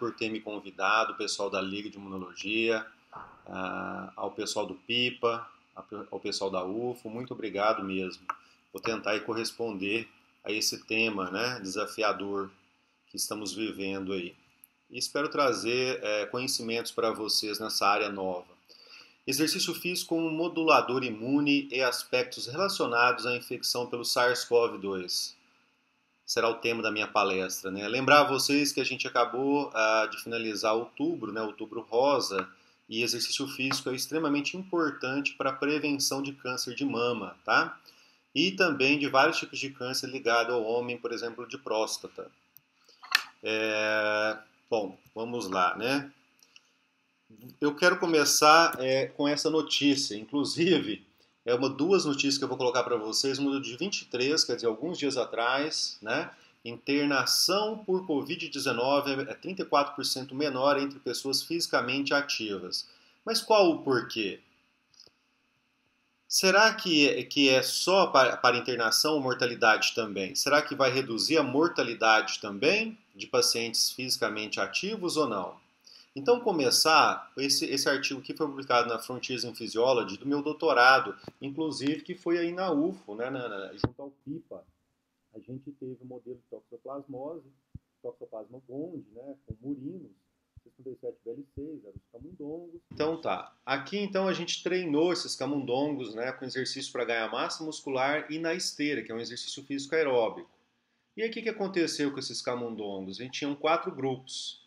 por ter me convidado, o pessoal da Liga de Imunologia, ao pessoal do PIPA, ao pessoal da UFO, muito obrigado mesmo. Vou tentar aí corresponder a esse tema, né, desafiador que estamos vivendo aí. E espero trazer conhecimentos para vocês nessa área nova. Exercício físico como modulador imune e aspectos relacionados à infecção pelo SARS-CoV-2. Será o tema da minha palestra, né? Lembrar a vocês que a gente acabou de finalizar outubro, né? Outubro rosa, e exercício físico é extremamente importante para a prevenção de câncer de mama, tá? E também de vários tipos de câncer ligado ao homem, por exemplo, de próstata. Bom, vamos lá, né? Eu quero começar com essa notícia, inclusive, duas notícias que eu vou colocar para vocês, uma de 23, quer dizer, alguns dias atrás, né? Internação por Covid-19 é 34% menor entre pessoas fisicamente ativas. Mas qual o porquê? Será que é só para internação ou mortalidade também? Será que vai reduzir a mortalidade também de pacientes fisicamente ativos ou não? Então, começar, esse artigo aqui foi publicado na Frontiers in Physiology do meu doutorado, inclusive que foi aí na UFO, né, junto ao PIPA. A gente teve um modelo de toxoplasmose, toxoplasma gondii, né, com murinos, 67BL6, eram os camundongos. Então tá, aqui então a gente treinou esses camundongos, né, com exercício para ganhar massa muscular e na esteira, que é um exercício físico aeróbico. E aí o que aconteceu com esses camundongos? A gente tinha 4 grupos.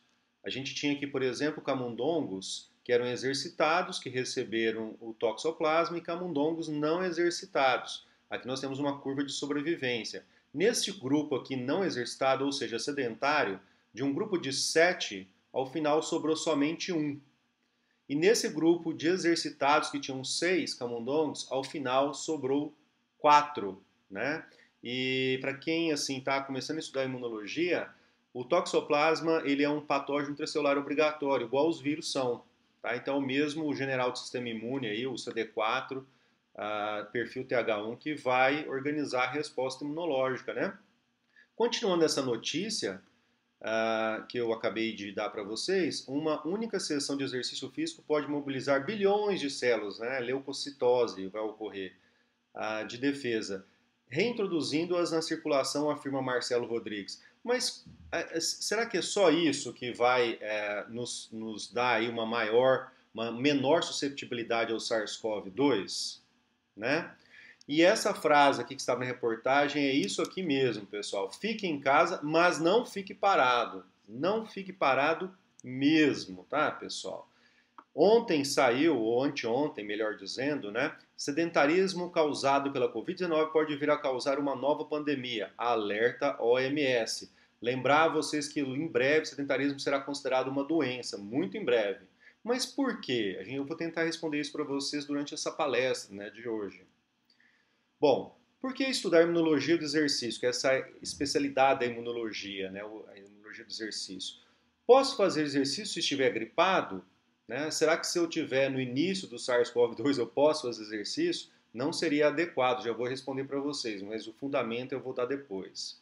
A gente tinha aqui, por exemplo, camundongos que eram exercitados, que receberam o toxoplasma, e camundongos não exercitados. Aqui nós temos uma curva de sobrevivência. Neste grupo aqui não exercitado, ou seja, sedentário, de um grupo de 7, ao final sobrou somente 1. E nesse grupo de exercitados, que tinham 6 camundongos, ao final sobrou 4, né? E para quem assim está começando a estudar imunologia, o toxoplasma ele é um patógeno intracelular obrigatório, igual os vírus são. Tá? Então, mesmo o general do sistema imune, aí, o CD4, perfil TH1, que vai organizar a resposta imunológica. Né? Continuando essa notícia que eu acabei de dar para vocês, uma única sessão de exercício físico pode mobilizar bilhões de células, né? Leucocitose vai ocorrer, de defesa, reintroduzindo-as na circulação, afirma Marcelo Rodrigues. Mas será que é só isso que vai nos dar aí uma menor susceptibilidade ao SARS-CoV-2? Né? E essa frase aqui que estava na reportagem é isso aqui mesmo, pessoal. Fique em casa, mas não fique parado. Não fique parado mesmo, tá, pessoal? Ontem saiu, ou anteontem, melhor dizendo, né? Sedentarismo causado pela Covid-19 pode vir a causar uma nova pandemia. Alerta OMS. Lembrar vocês que em breve sedentarismo será considerado uma doença, muito em breve. Mas por quê? Eu vou tentar responder isso para vocês durante essa palestra, né, de hoje. Bom, por que estudar imunologia do exercício, que é essa especialidade da imunologia, né, a imunologia do exercício? Posso fazer exercício se estiver gripado? Né? Será que se eu estiver no início do SARS-CoV-2 eu posso fazer exercício? Não seria adequado, já vou responder para vocês, mas o fundamento eu vou dar depois.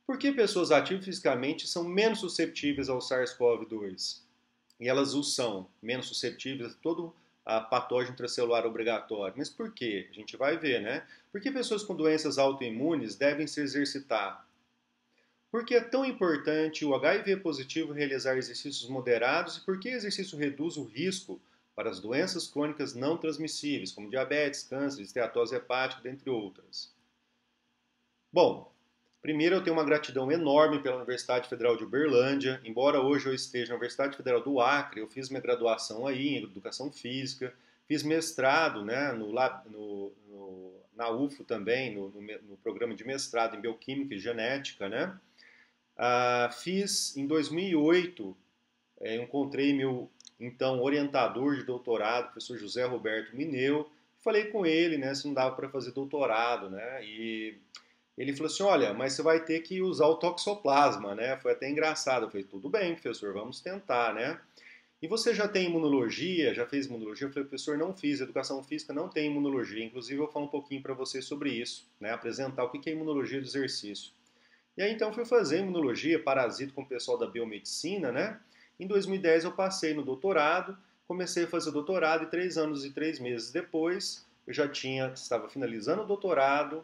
Por que pessoas ativas fisicamente são menos susceptíveis ao SARS-CoV-2? E elas o são, menos susceptíveis a todo patógeno intracelular obrigatório. Mas por quê? A gente vai ver, né? Por que pessoas com doenças autoimunes devem se exercitar? Por que é tão importante o HIV positivo realizar exercícios moderados e por que exercício reduz o risco para as doenças crônicas não transmissíveis, como diabetes, câncer, esteatose hepática, dentre outras? Bom, primeiro eu tenho uma gratidão enorme pela Universidade Federal de Uberlândia. Embora hoje eu esteja na Universidade Federal do Acre, eu fiz minha graduação aí em Educação Física, fiz mestrado, né, na UFO também, no programa de mestrado em Bioquímica e Genética, né? Fiz em 2008, encontrei meu então orientador de doutorado, professor José Roberto Mineu, falei com ele, né, se não dava para fazer doutorado, né, e ele falou assim, olha, mas você vai ter que usar o toxoplasma, né, foi até engraçado, eu falei, tudo bem, professor, vamos tentar, né, e você já tem imunologia, já fez imunologia? Eu falei, professor, não fiz, educação física não tem imunologia, inclusive eu vou falar um pouquinho para você sobre isso, né, apresentar o que é imunologia do exercício. E aí então fui fazer imunologia, parasito com o pessoal da biomedicina, né? Em 2010 eu passei no doutorado, comecei a fazer doutorado e 3 anos e 3 meses depois eu já estava finalizando o doutorado,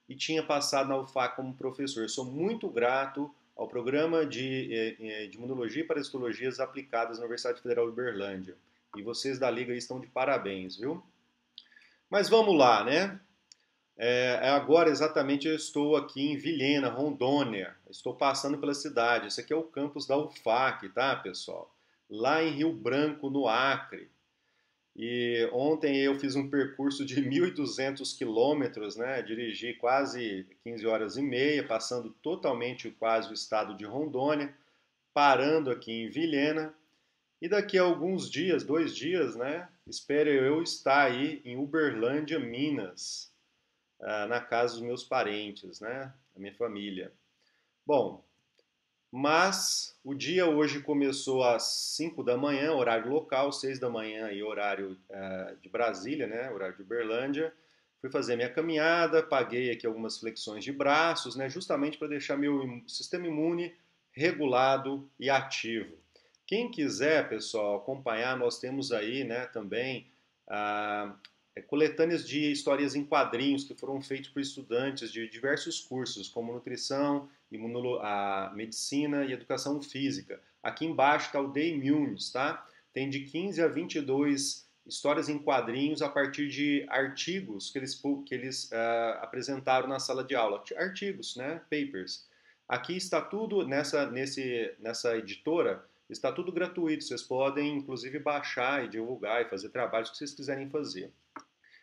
e tinha passado na UFAC como professor. Eu sou muito grato ao programa de imunologia e parasitologias aplicadas na Universidade Federal de Uberlândia. E vocês da Liga estão de parabéns, viu? Mas vamos lá, né? Agora exatamente eu estou aqui em Vilhena, Rondônia. Estou passando pela cidade. Esse aqui é o campus da UFAC, tá, pessoal? Lá em Rio Branco, no Acre. E ontem eu fiz um percurso de 1.200 quilômetros, né? Dirigi quase 15 horas e meia, passando totalmente quase o estado de Rondônia, parando aqui em Vilhena. E daqui a alguns dias, 2 dias, né? Espero eu estar aí em Uberlândia, Minas, na casa dos meus parentes, né? Da minha família. Bom, mas o dia hoje começou às 5 da manhã, horário local, 6 da manhã e horário de Brasília, né, horário de Uberlândia. Fui fazer minha caminhada, paguei aqui algumas flexões de braços, né, justamente para deixar meu sistema imune regulado e ativo. Quem quiser, pessoal, acompanhar, nós temos aí, né, também ah, coletâneas de histórias em quadrinhos que foram feitos por estudantes de diversos cursos, como nutrição, a medicina e educação física. Aqui embaixo está o The Immunes, tá? Tem de 15 a 22 histórias em quadrinhos a partir de artigos que eles apresentaram na sala de aula. Artigos, né? Papers. Aqui está tudo, nessa editora, está tudo gratuito. Vocês podem, inclusive, baixar e divulgar e fazer trabalhos que vocês quiserem fazer.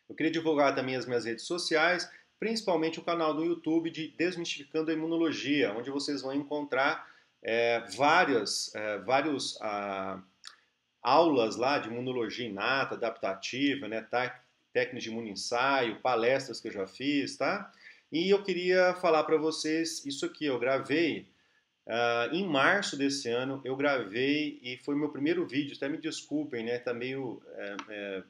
Eu queria divulgar também as minhas redes sociais, principalmente o canal do YouTube de Desmistificando a Imunologia, onde vocês vão encontrar vários aulas lá de imunologia inata, adaptativa, né, técnicas de imunoensaio, palestras que eu já fiz, tá? E eu queria falar para vocês isso aqui, eu gravei em março desse ano eu gravei e foi meu primeiro vídeo, até me desculpem, né? Tá meio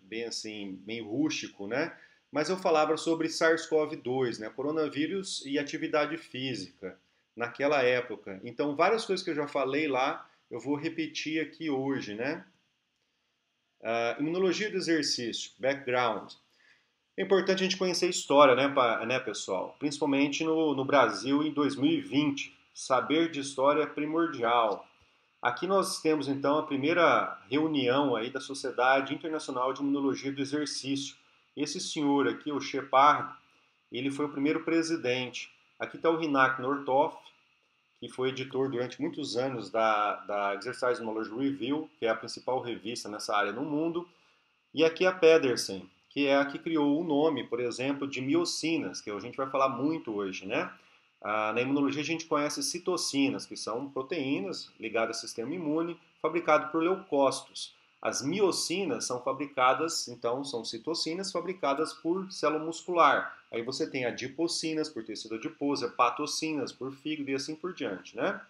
bem assim, meio rústico, né? Mas eu falava sobre SARS-CoV-2, né? Coronavírus e atividade física naquela época. Então, várias coisas que eu já falei lá, eu vou repetir aqui hoje, né? Imunologia do exercício, background. É importante a gente conhecer a história, né, pessoal? Principalmente no Brasil em 2020. Saber de história é primordial. Aqui nós temos então a primeira reunião aí da Sociedade Internacional de Imunologia do Exercício. Esse senhor aqui, o Shepard, ele foi o primeiro presidente. Aqui está o Rinak Northoff, que foi editor durante muitos anos da Exercise Knowledge Review, que é a principal revista nessa área no mundo. E aqui a Pedersen, que é a que criou o nome, por exemplo, de miocinas, que a gente vai falar muito hoje, né? Na imunologia a gente conhece citocinas, que são proteínas ligadas ao sistema imune, fabricadas por leucócitos. As miocinas são fabricadas, então, são citocinas fabricadas por célula muscular. Aí você tem adipocinas por tecido adiposo, hepatocinas por fígado e assim por diante, né?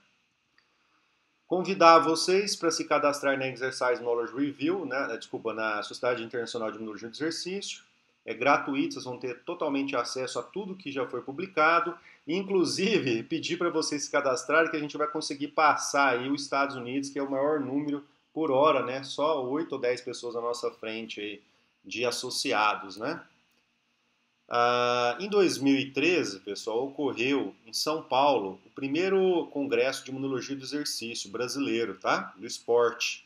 Convidar vocês para se cadastrar na Exercise Knowledge Review, né? Desculpa, na Sociedade Internacional de Imunologia do Exercício. É gratuito, vocês vão ter totalmente acesso a tudo que já foi publicado. Inclusive, pedir para vocês se cadastrarem que a gente vai conseguir passar aí os Estados Unidos, que é o maior número por hora, né? Só 8 ou 10 pessoas à nossa frente aí de associados, né? Em 2013, pessoal, ocorreu em São Paulo o primeiro congresso de imunologia do exercício brasileiro, tá? Do esporte.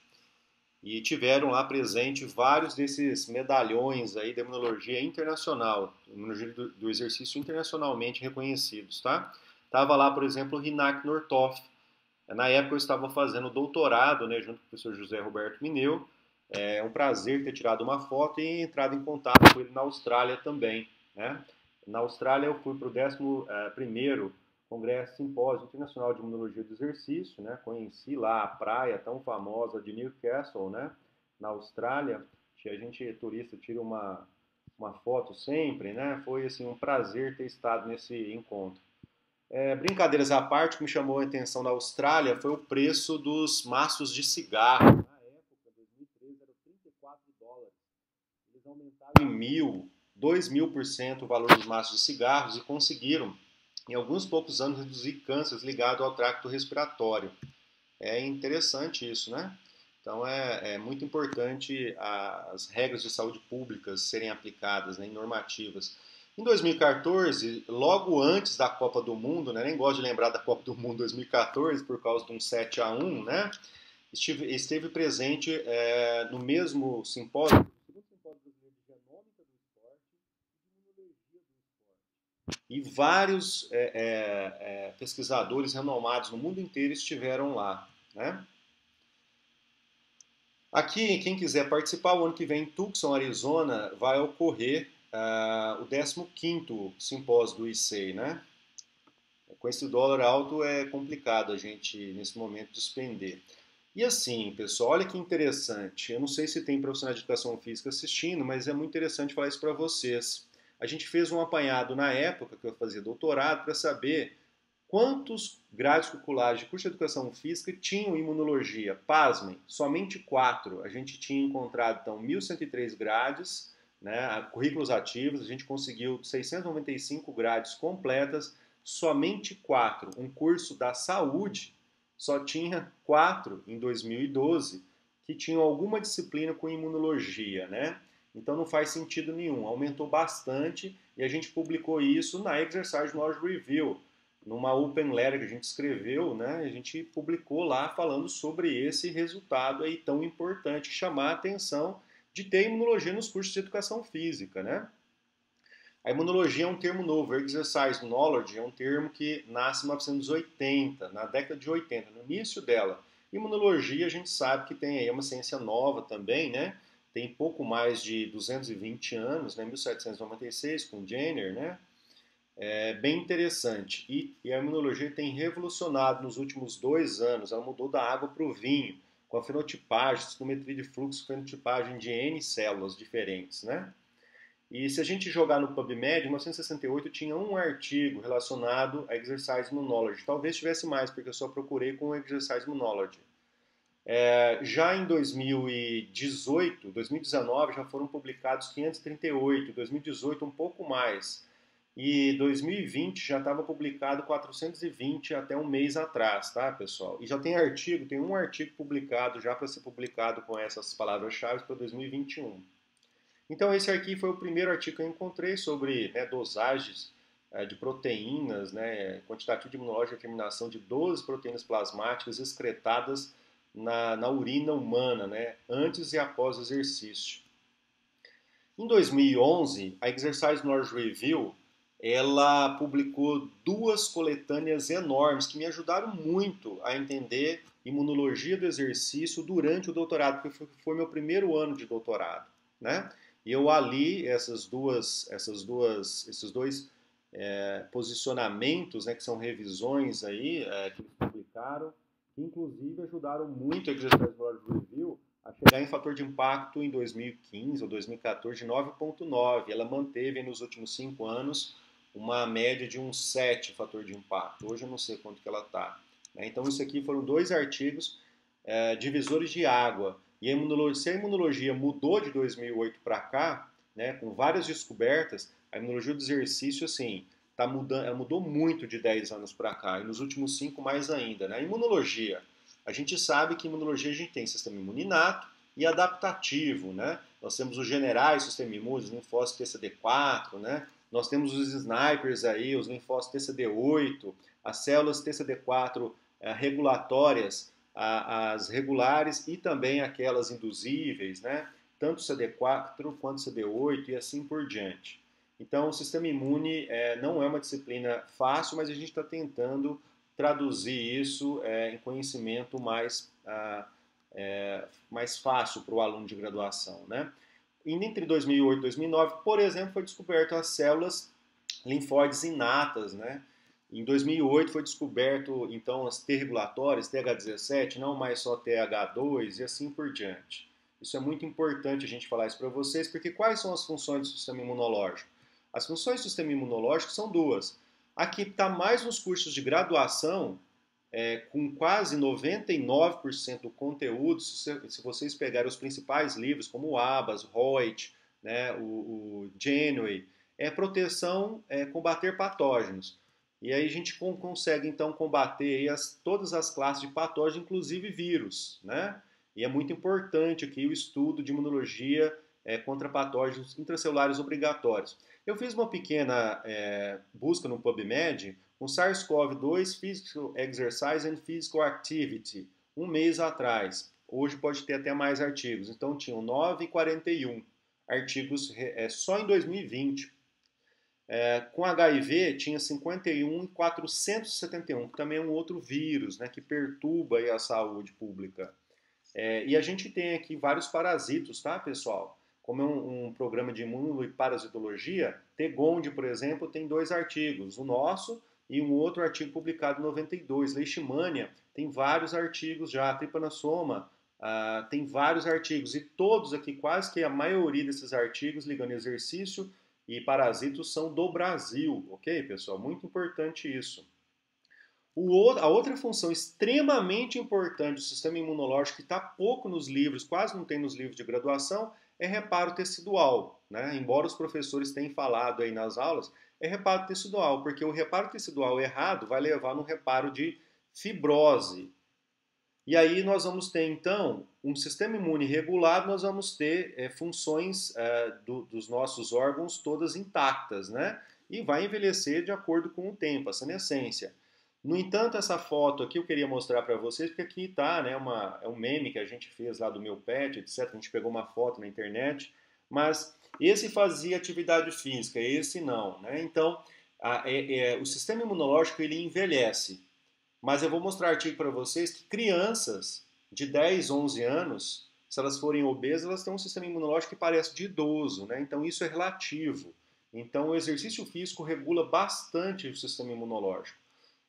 E tiveram lá presente vários desses medalhões aí da imunologia internacional, imunologia do exercício internacionalmente reconhecidos, tá? Tava lá, por exemplo, o Rinak Northoff. Na época eu estava fazendo doutorado, né, junto com o professor José Roberto Mineu. É um prazer ter tirado uma foto e entrado em contato com ele na Austrália também, né? Na Austrália eu fui para o 11º Congresso Simpósio Internacional de Imunologia do Exercício, né? Conheci lá a praia tão famosa de Newcastle, né? Na Austrália, que a gente turista tira uma foto sempre, né? Foi assim um prazer ter estado nesse encontro. Brincadeiras à parte, o que me chamou a atenção da Austrália foi o preço dos maços de cigarro. Na época, 2013, era $34. Eles aumentaram em 1.000, 2.000% o valor dos maços de cigarros e conseguiram em alguns poucos anos, reduzir cânceres ligados ao tracto respiratório. É interessante isso, né? Então é muito importante as regras de saúde públicas serem aplicadas, né, normativas. Em 2014, logo antes da Copa do Mundo, né, nem gosto de lembrar da Copa do Mundo 2014 por causa de um 7-1, né? Esteve presente no mesmo simpósio, o segundo simpósio brasileiro de genômica do esporte e de imunologia do esporte. E vários pesquisadores renomados no mundo inteiro estiveram lá, né? Aqui, quem quiser participar, o ano que vem em Tucson, Arizona, vai ocorrer o 15º simpósio do ICEI, né? Com esse dólar alto é complicado a gente, nesse momento, despender. E assim, pessoal, olha que interessante. Eu não sei se tem profissionais de educação física assistindo, mas é muito interessante falar isso para vocês. A gente fez um apanhado na época que eu fazia doutorado para saber quantos grades curriculares de curso de educação física tinham imunologia. Pasmem, somente 4. A gente tinha encontrado, então, 1.103 grades, né, currículos ativos, a gente conseguiu 695 grades completas, somente 4. Um curso da saúde só tinha 4 em 2012 que tinham alguma disciplina com imunologia, né? Então não faz sentido nenhum. Aumentou bastante e a gente publicou isso na Exercise Knowledge Review, numa open letter que a gente escreveu, né? A gente publicou lá falando sobre esse resultado aí tão importante, chamar a atenção de ter imunologia nos cursos de educação física, né? A imunologia é um termo novo, exercise knowledge é um termo que nasce em 1980, na década de 80, no início dela. Imunologia a gente sabe que tem aí uma ciência nova também, né? Tem pouco mais de 220 anos, né? 1796 com Jenner, né? É bem interessante. E a imunologia tem revolucionado nos últimos 2 anos. Ela mudou da água para o vinho, com a fenotipagem, citometria de fluxo, fenotipagem de N células diferentes, né? E se a gente jogar no PubMed, em 1968 tinha um artigo relacionado a Exercise Immunology. Talvez tivesse mais, porque eu só procurei com Exercise Immunology. Já em 2018, 2019 já foram publicados 538, 2018 um pouco mais. E 2020 já estava publicado 420 até um mês atrás, tá, pessoal? E já tem artigo, tem um artigo publicado já para ser publicado com essas palavras-chave para 2021. Então esse aqui foi o primeiro artigo que eu encontrei sobre, né, dosagens de proteínas, né, quantitativo imunológico de determinação de 12 proteínas plasmáticas excretadas na urina humana, né, antes e após o exercício. Em 2011, a Exercise Knowledge Review ela publicou 2 coletâneas enormes que me ajudaram muito a entender imunologia do exercício durante o doutorado, porque foi meu primeiro ano de doutorado, né? E eu ali esses dois posicionamentos, né, que são revisões aí que eles publicaram, que inclusive ajudaram muito a Exercise Knowledge Review a chegar em fator de impacto em 2015 ou 2014 de 9,9. Ela manteve nos últimos 5 anos uma média de um 7 fator de impacto. Hoje eu não sei quanto que ela está. Né? Então isso aqui foram 2 artigos divisores de água. E se a imunologia mudou de 2008 para cá, né, com várias descobertas, a imunologia do exercício, assim, tá mudando, ela mudou muito de 10 anos para cá, e nos últimos 5 mais ainda. Né? A imunologia, a gente sabe que imunologia a gente tem sistema imune inato e adaptativo, né? Nós temos os generais sistema imune, os linfócitos TCD4, né? Nós temos os snipers aí, os linfócitos TCD8, as células TCD4 regulatórias, as regulares e também aquelas induzíveis, né? Tanto CD4 quanto CD8 e assim por diante. Então, o sistema imune não é uma disciplina fácil, mas a gente está tentando traduzir isso em conhecimento mais fácil para o aluno de graduação, né? E entre 2008 e 2009, por exemplo, foi descoberto as células linfóides inatas, né? Em 2008 foi descoberto então as T regulatórias, TH17, não mais só TH2 e assim por diante. Isso é muito importante a gente falar isso para vocês, porque quais são as funções do sistema imunológico? As funções do sistema imunológico são 2. Aqui está mais nos cursos de graduação, com quase 99% do conteúdo, se vocês pegarem os principais livros, como o Abbas, Reut, né, o Janeway, é proteção, combater patógenos. E aí a gente consegue então combater aí todas as classes de patógenos, inclusive vírus, né? E é muito importante aqui o estudo de imunologia contra patógenos intracelulares obrigatórios. Eu fiz uma pequena busca no PubMed com SARS-CoV-2 Physical Exercise and Physical Activity, um mês atrás. Hoje pode ter até mais artigos. Então tinham 941 artigos só em 2020. Com HIV tinha 51 e 471, que também é um outro vírus, né, que perturba aí a saúde pública. E a gente tem aqui vários parasitos, tá, pessoal? Como é um programa de imuno e parasitologia, Tegonde, por exemplo, tem 2 artigos, o nosso e um outro artigo publicado em 92. Leishmania tem vários artigos já, Trypanosoma tem vários artigos, e todos aqui, quase que a maioria desses artigos ligando exercício e parasitos são do Brasil, ok, pessoal? Muito importante isso. A outra função extremamente importante do sistema imunológico, que está pouco nos livros, quase não tem nos livros de graduação, é reparo tecidual. Né? Embora os professores tenham falado aí nas aulas, é reparo tecidual, porque o reparo tecidual errado vai levar no reparo de fibrose. E aí nós vamos ter, então, um sistema imune regulado, nós vamos ter funções dos nossos órgãos todas intactas, né? E vai envelhecer de acordo com o tempo, a senescência. No entanto, essa foto aqui eu queria mostrar para vocês, porque aqui está, né, é um meme que a gente fez lá do meu pet, etc. A gente pegou uma foto na internet, mas esse fazia atividade física, esse não, né? Então, o sistema imunológico ele envelhece. Mas eu vou mostrar um artigo para vocês que crianças de 10, 11 anos, se elas forem obesas, elas têm um sistema imunológico que parece de idoso, né? Então isso é relativo. Então o exercício físico regula bastante o sistema imunológico.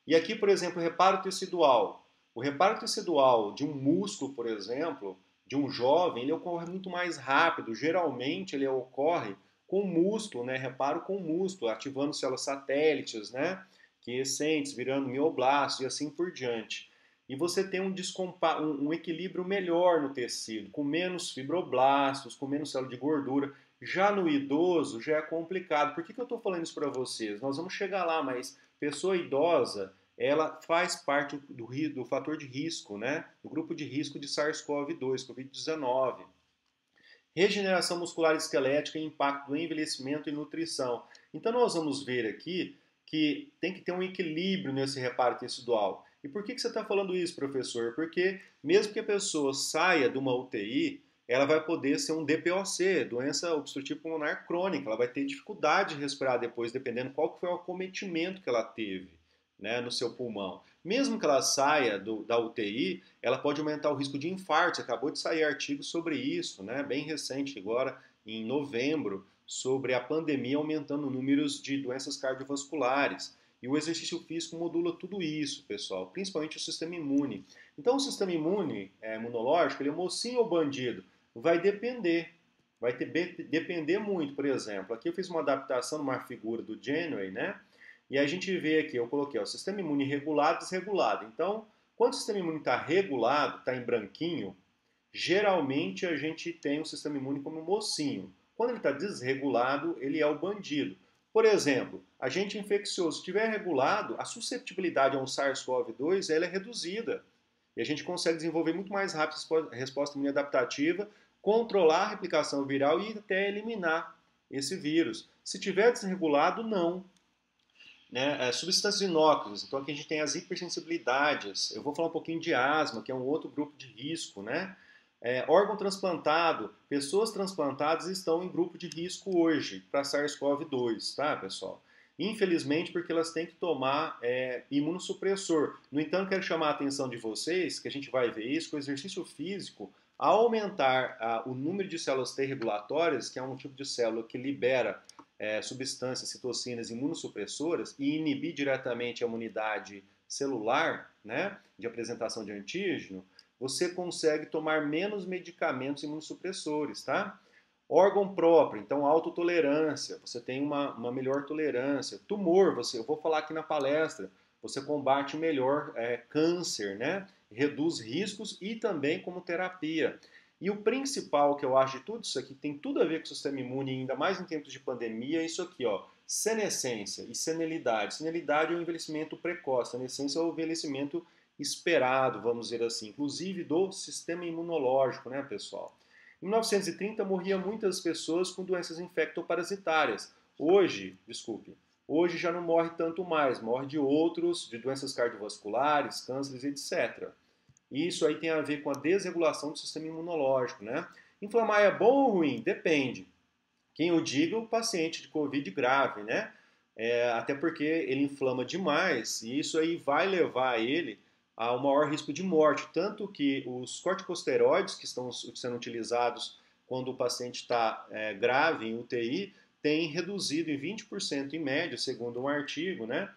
E aqui, por exemplo, o reparo tecidual. O reparo tecidual de um músculo, por exemplo, de um jovem, ele ocorre muito mais rápido. Geralmente ele ocorre com músculo, né? Reparo com músculo, ativando células satélites, né? Quiescentes, virando mioblastos e assim por diante. E você tem um equilíbrio melhor no tecido, com menos fibroblastos, com menos célula de gordura. Já no idoso, já é complicado. Por que eu estou falando isso para vocês? Nós vamos chegar lá, mas pessoa idosa, ela faz parte do fator de risco, né? Do grupo de risco de SARS-CoV-2, Covid-19. Regeneração muscular e esquelética e impacto do envelhecimento e nutrição. Então nós vamos ver aqui que tem que ter um equilíbrio nesse reparo tecidual. E por que você está falando isso, professor? Porque mesmo que a pessoa saia de uma UTI, ela vai poder ser um DPOC, doença obstrutiva pulmonar crônica. Ela vai ter dificuldade de respirar depois, dependendo qual que foi o acometimento que ela teve, né, no seu pulmão. Mesmo que ela saia da UTI, ela pode aumentar o risco de infarto. Acabou de sair artigo sobre isso, né, bem recente agora, em novembro, sobre a pandemia aumentando números de doenças cardiovasculares. E o exercício físico modula tudo isso, pessoal, principalmente o sistema imune. Então, o sistema imunológico, ele é mocinho ou bandido? Vai depender. Depender muito, por exemplo. Aqui eu fiz uma adaptação numa figura do Janeway, né? E a gente vê aqui, eu coloquei o sistema imune regulado e desregulado. Então, quando o sistema imune está regulado, está em branquinho, geralmente a gente tem o sistema imune como mocinho. Quando ele está desregulado, ele é o bandido. Por exemplo, agente infeccioso, se estiver regulado, a susceptibilidade a um SARS-CoV-2 ela é reduzida. E a gente consegue desenvolver muito mais rápido a resposta imune adaptativa, controlar a replicação viral e até eliminar esse vírus. Se estiver desregulado, não. Né? Substâncias inócuas, então aqui a gente tem as hipersensibilidades. Eu vou falar um pouquinho de asma, que é um outro grupo de risco, né? Órgão transplantado, pessoas transplantadas estão em grupo de risco hoje para SARS-CoV-2, tá, pessoal? Infelizmente, porque elas têm que tomar imunossupressor. No entanto, quero chamar a atenção de vocês, que a gente vai ver isso, que o exercício físico, ao aumentar o número de células T regulatórias, que é um tipo de célula que libera substâncias, citocinas imunossupressoras e inibir diretamente a imunidade celular, né, de apresentação de antígeno, você consegue tomar menos medicamentos imunossupressores, tá? Órgão próprio, então autotolerância, você tem uma melhor tolerância. Tumor, eu vou falar aqui na palestra, você combate melhor câncer, né? Reduz riscos e também como terapia. E o principal que eu acho de tudo isso aqui, tem tudo a ver com o sistema imune, ainda mais em tempos de pandemia, é isso aqui, ó. Senescência e senilidade. Senilidade é o envelhecimento precoce, senescência é o envelhecimento esperado, vamos dizer assim, inclusive do sistema imunológico, né, pessoal? Em 1930 morriam muitas pessoas com doenças infectoparasitárias. Hoje já não morre tanto mais, morre de doenças cardiovasculares, cânceres, etc. E isso aí tem a ver com a desregulação do sistema imunológico, né? Inflamar é bom ou ruim? Depende. Quem o diga, o paciente de Covid grave, né? Até porque ele inflama demais e isso aí vai levar ele a um maior risco de morte. Tanto que os corticosteroides que estão sendo utilizados quando o paciente está grave em UTI têm reduzido em 20% em média, segundo um artigo, né?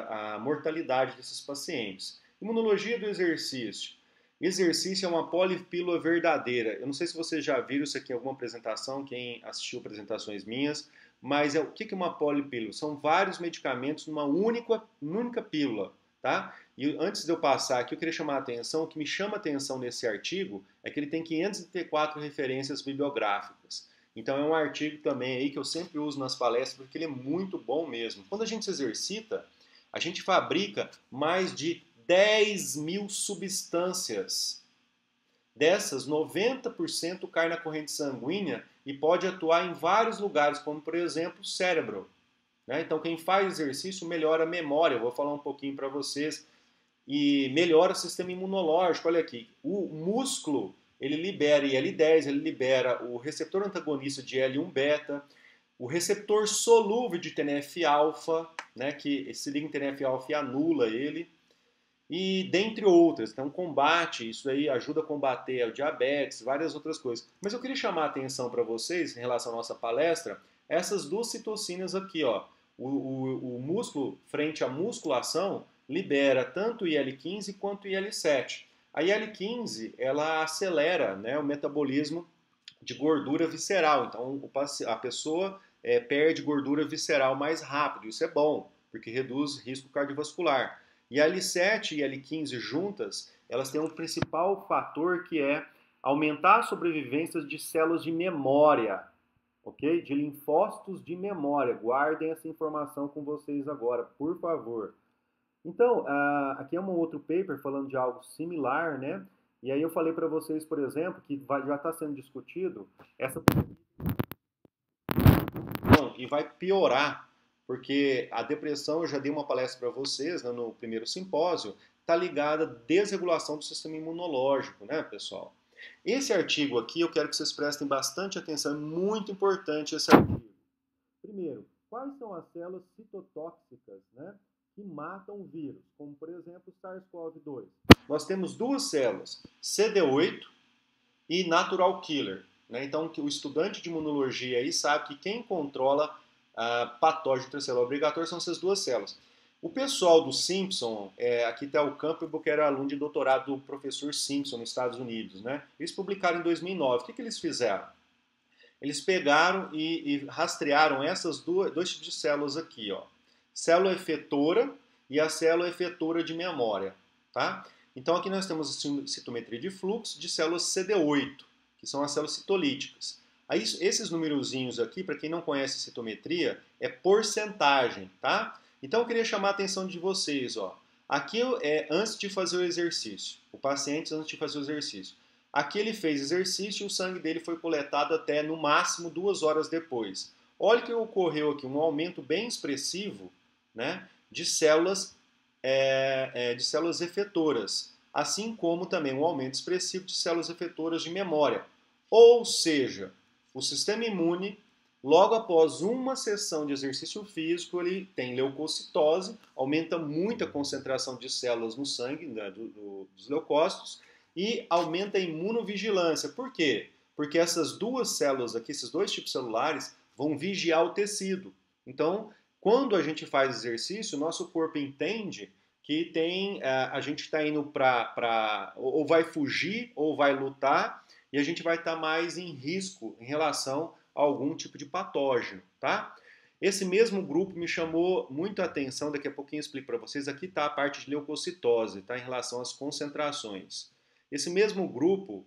A mortalidade desses pacientes. Imunologia do exercício. Exercício é uma polipílula verdadeira. Eu não sei se vocês já viram isso aqui em alguma apresentação, quem assistiu apresentações minhas, mas o que é uma polipílula? São vários medicamentos numa única pílula, tá? E antes de eu passar aqui, eu queria chamar a atenção, o que me chama a atenção nesse artigo é que ele tem 534 referências bibliográficas. Então é um artigo também aí que eu sempre uso nas palestras porque ele é muito bom mesmo. Quando a gente se exercita, a gente fabrica mais de 10.000 substâncias. Dessas, 90% cai na corrente sanguínea e pode atuar em vários lugares, como por exemplo o cérebro. Né? Então quem faz exercício melhora a memória, eu vou falar um pouquinho para vocês, e melhora o sistema imunológico. Olha aqui, o músculo ele libera IL-10, ele libera o receptor antagonista de IL-1-beta, o receptor solúvel de TNF-alfa, né, que se liga em TNF-alfa e anula ele, e dentre outras. Então, combate, isso aí ajuda a combater o diabetes, várias outras coisas. Mas eu queria chamar a atenção para vocês, em relação à nossa palestra, essas duas citocinas aqui, ó. O músculo, frente à musculação, libera tanto o IL-15 quanto o IL-7. A IL-15, ela acelera, né, o metabolismo de gordura visceral. Então, a pessoa perde gordura visceral mais rápido. Isso é bom, porque reduz risco cardiovascular. E a L7 e a L15 juntas, elas têm um principal fator que é aumentar a sobrevivência de células de memória, ok? De linfócitos de memória. Guardem essa informação com vocês agora, por favor. Então, aqui é um outro paper falando de algo similar, né? E aí eu falei para vocês, por exemplo, que já está sendo discutido essa e vai piorar, porque a depressão, eu já dei uma palestra para vocês, né, no primeiro simpósio, está ligada à desregulação do sistema imunológico, né, pessoal? Esse artigo aqui, eu quero que vocês prestem bastante atenção, é muito importante esse artigo. Primeiro, quais são as células citotóxicas, né, que matam o vírus, como por exemplo o SARS-CoV-2? Nós temos duas células, CD8 e natural killer. Né? Então, o estudante de imunologia aí sabe que quem controla patógeno intracelular obrigatório são essas duas células. O pessoal do Simpson, aqui está o Campbell, que era aluno de doutorado do professor Simpson nos Estados Unidos, né? Eles publicaram em 2009. O que eles fizeram? Eles pegaram e rastrearam essas dois tipos de células aqui, ó. Célula efetora e a célula efetora de memória, tá? Então aqui nós temos a citometria de fluxo de células CD8, que são as células citolíticas. Aí, esses numerozinhos aqui, para quem não conhece citometria, é porcentagem, tá? Então eu queria chamar a atenção de vocês, ó. Aqui é antes de fazer o exercício, o paciente antes de fazer o exercício. Aqui ele fez exercício e o sangue dele foi coletado até no máximo 2 horas depois. Olha o que ocorreu aqui, um aumento bem expressivo, né, de células efetoras, assim como também um aumento expressivo de células efetoras de memória. Ou seja, o sistema imune, logo após uma sessão de exercício físico, ele tem leucocitose, aumenta muito a concentração de células no sangue, né, dos leucócitos, e aumenta a imunovigilância. Por quê? Porque essas duas células aqui, esses dois tipos celulares, vão vigiar o tecido. Então, quando a gente faz exercício, o nosso corpo entende que a gente está indo para ou vai fugir ou vai lutar, e a gente vai estar mais em risco em relação a algum tipo de patógeno, tá? Esse mesmo grupo me chamou muito a atenção, daqui a pouquinho eu explico para vocês, aqui está a parte de leucocitose, tá? Em relação às concentrações. Esse mesmo grupo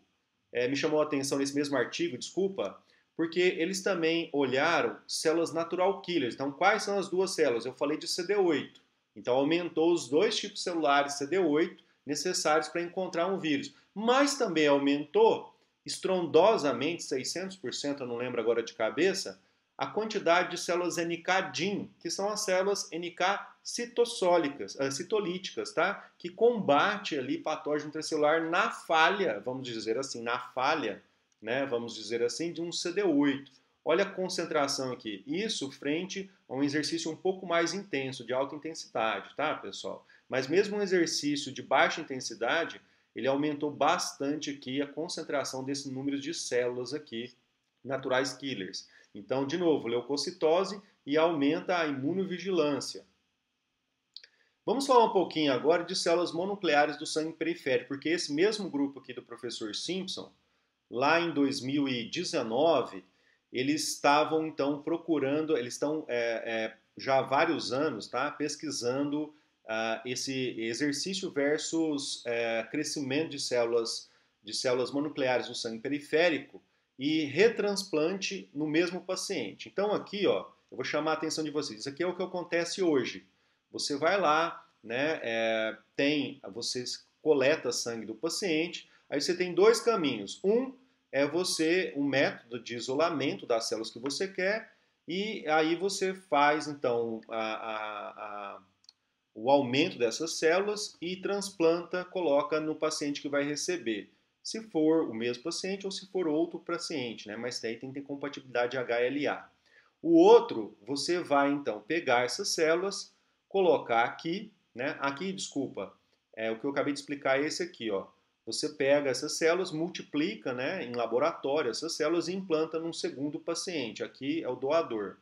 me chamou a atenção nesse mesmo artigo, desculpa, Porque eles também olharam células natural killers. Então, quais são as duas células? Eu falei de CD8. Então, aumentou os dois tipos celulares CD8 necessários para encontrar um vírus. Mas também aumentou estrondosamente, 600%, eu não lembro agora de cabeça, a quantidade de células NK-DIM, que são as células NK citolíticas, tá? Que combate ali patógeno intracelular na falha, vamos dizer assim, na falha, né? Vamos dizer assim, de um CD8. Olha a concentração aqui. Isso frente a um exercício um pouco mais intenso, de alta intensidade, tá, pessoal? Mas mesmo um exercício de baixa intensidade, ele aumentou bastante aqui a concentração desse número de células aqui, naturais killers. Então, de novo, leucocitose e aumenta a imunovigilância. Vamos falar um pouquinho agora de células mononucleares do sangue periférico, porque esse mesmo grupo aqui do professor Simpson, lá em 2019, eles estavam então procurando, eles estão já há vários anos, tá, pesquisando esse exercício versus crescimento de células mononucleares do sangue periférico e retransplante no mesmo paciente. Então aqui, ó, eu vou chamar a atenção de vocês. Isso aqui é o que acontece hoje. Você vai lá, né, você coleta sangue do paciente, aí você tem dois caminhos. Um é um método de isolamento das células que você quer, e aí você faz então o aumento dessas células e transplanta, coloca no paciente que vai receber. Se for o mesmo paciente ou se for outro paciente, né? Mas daí tem que ter compatibilidade HLA. O outro, você vai então pegar essas células, colocar aqui, né? Aqui, desculpa, o que eu acabei de explicar é esse aqui, ó. Você pega essas células, multiplica, né, em laboratório essas células e implanta num segundo paciente. Aqui é o doador.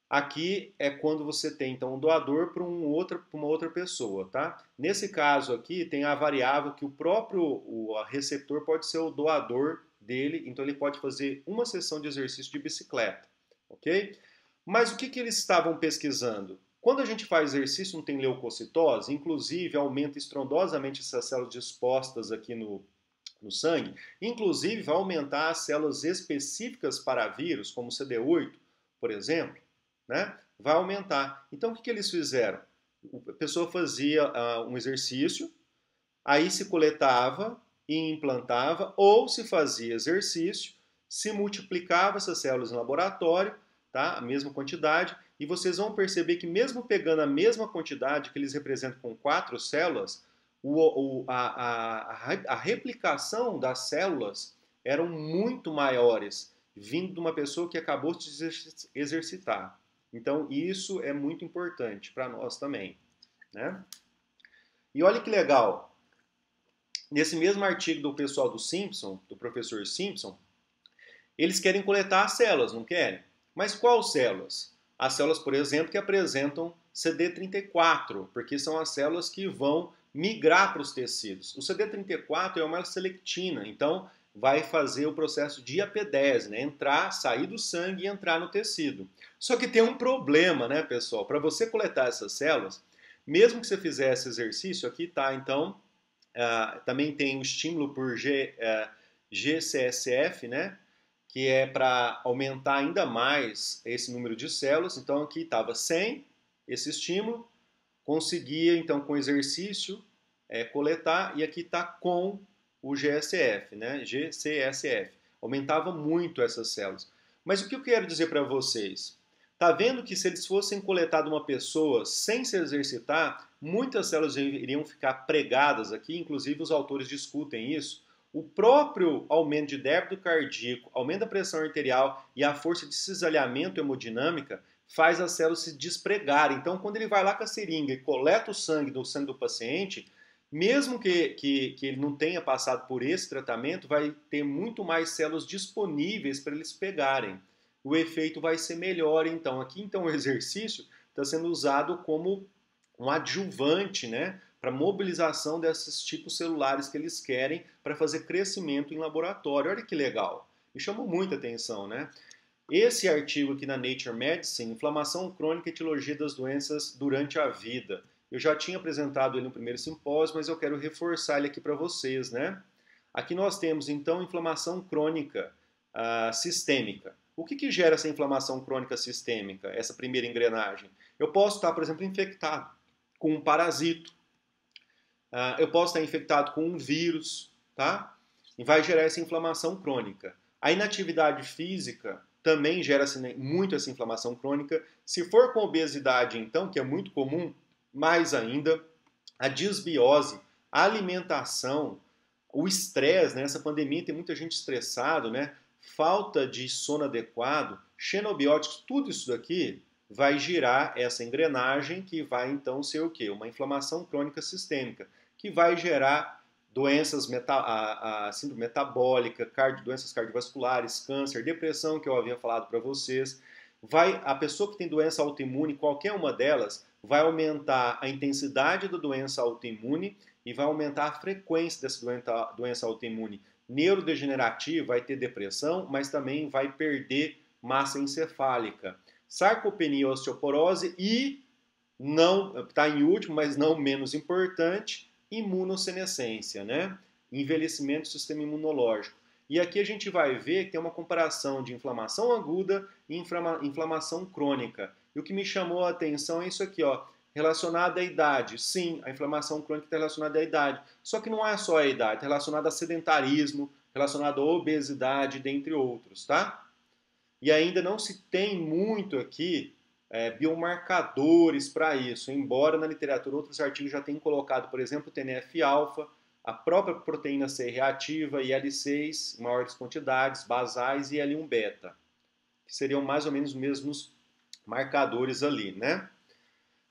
Aqui é quando você tem então um doador para uma outra pessoa, tá? Nesse caso aqui tem a variável que o receptor pode ser o doador dele, então ele pode fazer uma sessão de exercício de bicicleta, ok? Mas o que eles estavam pesquisando? Quando a gente faz exercício não tem leucocitose, inclusive aumenta estrondosamente essas células dispostas aqui no sangue, inclusive vai aumentar as células específicas para vírus, como o CD8, por exemplo, né? Vai aumentar. Então o que eles fizeram? A pessoa fazia um exercício, aí se coletava e implantava, ou se fazia exercício, se multiplicava essas células em laboratório, tá? A mesma quantidade, e vocês vão perceber que mesmo pegando a mesma quantidade que eles representam com 4 células, a replicação das células eram muito maiores, vindo de uma pessoa que acabou de exercitar. Então, isso é muito importante para nós também, né? E olha que legal, nesse mesmo artigo do pessoal do Simpson, do professor Simpson, eles querem coletar as células, não querem? Mas quais células? As células, por exemplo, que apresentam CD34, porque são as células que vão migrar para os tecidos. O CD34 é uma selectina, então vai fazer o processo de apedese, né? Entrar, sair do sangue e entrar no tecido. Só que tem um problema, né, pessoal? Para você coletar essas células, mesmo que você fizesse exercício, aqui tá, então, também tem o estímulo por GCSF, né? Que é para aumentar ainda mais esse número de células. Então aqui estava 100 esse estímulo, conseguia então com exercício coletar, e aqui está com o GSF, né? GCSF. Aumentava muito essas células. Mas o que eu quero dizer para vocês? Tá vendo que se eles fossem coletar de uma pessoa sem se exercitar, muitas células iriam ficar pregadas aqui, inclusive os autores discutem isso. O próprio aumento de débito cardíaco, aumento da pressão arterial e a força de cisalhamento hemodinâmica faz as células se despregarem. Então, quando ele vai lá com a seringa e coleta o sangue do paciente, mesmo que ele não tenha passado por esse tratamento, vai ter muito mais células disponíveis para eles pegarem. O efeito vai ser melhor, então. Aqui, então, o exercício está sendo usado como um adjuvante, né, para mobilização desses tipos celulares que eles querem para fazer crescimento em laboratório. Olha que legal. Me chamou muita atenção, né? Esse artigo aqui na Nature Medicine, Inflamação Crônica e Etiologia das Doenças durante a Vida. Eu já tinha apresentado ele no primeiro simpósio, mas eu quero reforçar ele aqui para vocês, né? Aqui nós temos, então, inflamação crônica. sistêmica. O que gera essa inflamação crônica sistêmica, essa primeira engrenagem? Eu posso estar, por exemplo, infectado com um parasito, eu posso estar infectado com um vírus, tá? E vai gerar essa inflamação crônica. A inatividade física também gera muito essa inflamação crônica. Se for com obesidade, então, que é muito comum, mais ainda, a disbiose, a alimentação, o estresse, né? Essa pandemia tem muita gente estressado, né? Falta de sono adequado, xenobióticos, tudo isso daqui vai girar essa engrenagem que vai então ser o quê? Uma inflamação crônica sistêmica, que vai gerar doenças a síndrome metabólica, doenças cardiovasculares, câncer, depressão, que eu havia falado para vocês. A pessoa que tem doença autoimune, qualquer uma delas, vai aumentar a intensidade da doença autoimune e vai aumentar a frequência dessa doença autoimune. Neurodegenerativa, vai ter depressão, mas também vai perder massa encefálica. Sarcopenia, osteoporose e, não está em último, mas não menos importante, imunossenescência, né? Envelhecimento do sistema imunológico. E aqui a gente vai ver que tem uma comparação de inflamação aguda e inflamação crônica. E o que me chamou a atenção é isso aqui, ó, relacionado à idade. Sim, a inflamação crônica está relacionada à idade. Só que não é só a idade, está relacionada a sedentarismo, relacionado à obesidade, dentre outros, tá? E ainda não se tem muito aqui biomarcadores para isso, embora na literatura outros artigos já tenham colocado, por exemplo, o TNF-alfa, a própria proteína C reativa, IL-6 em maiores quantidades, basais e L1-beta, que seriam mais ou menos os mesmos marcadores ali, né?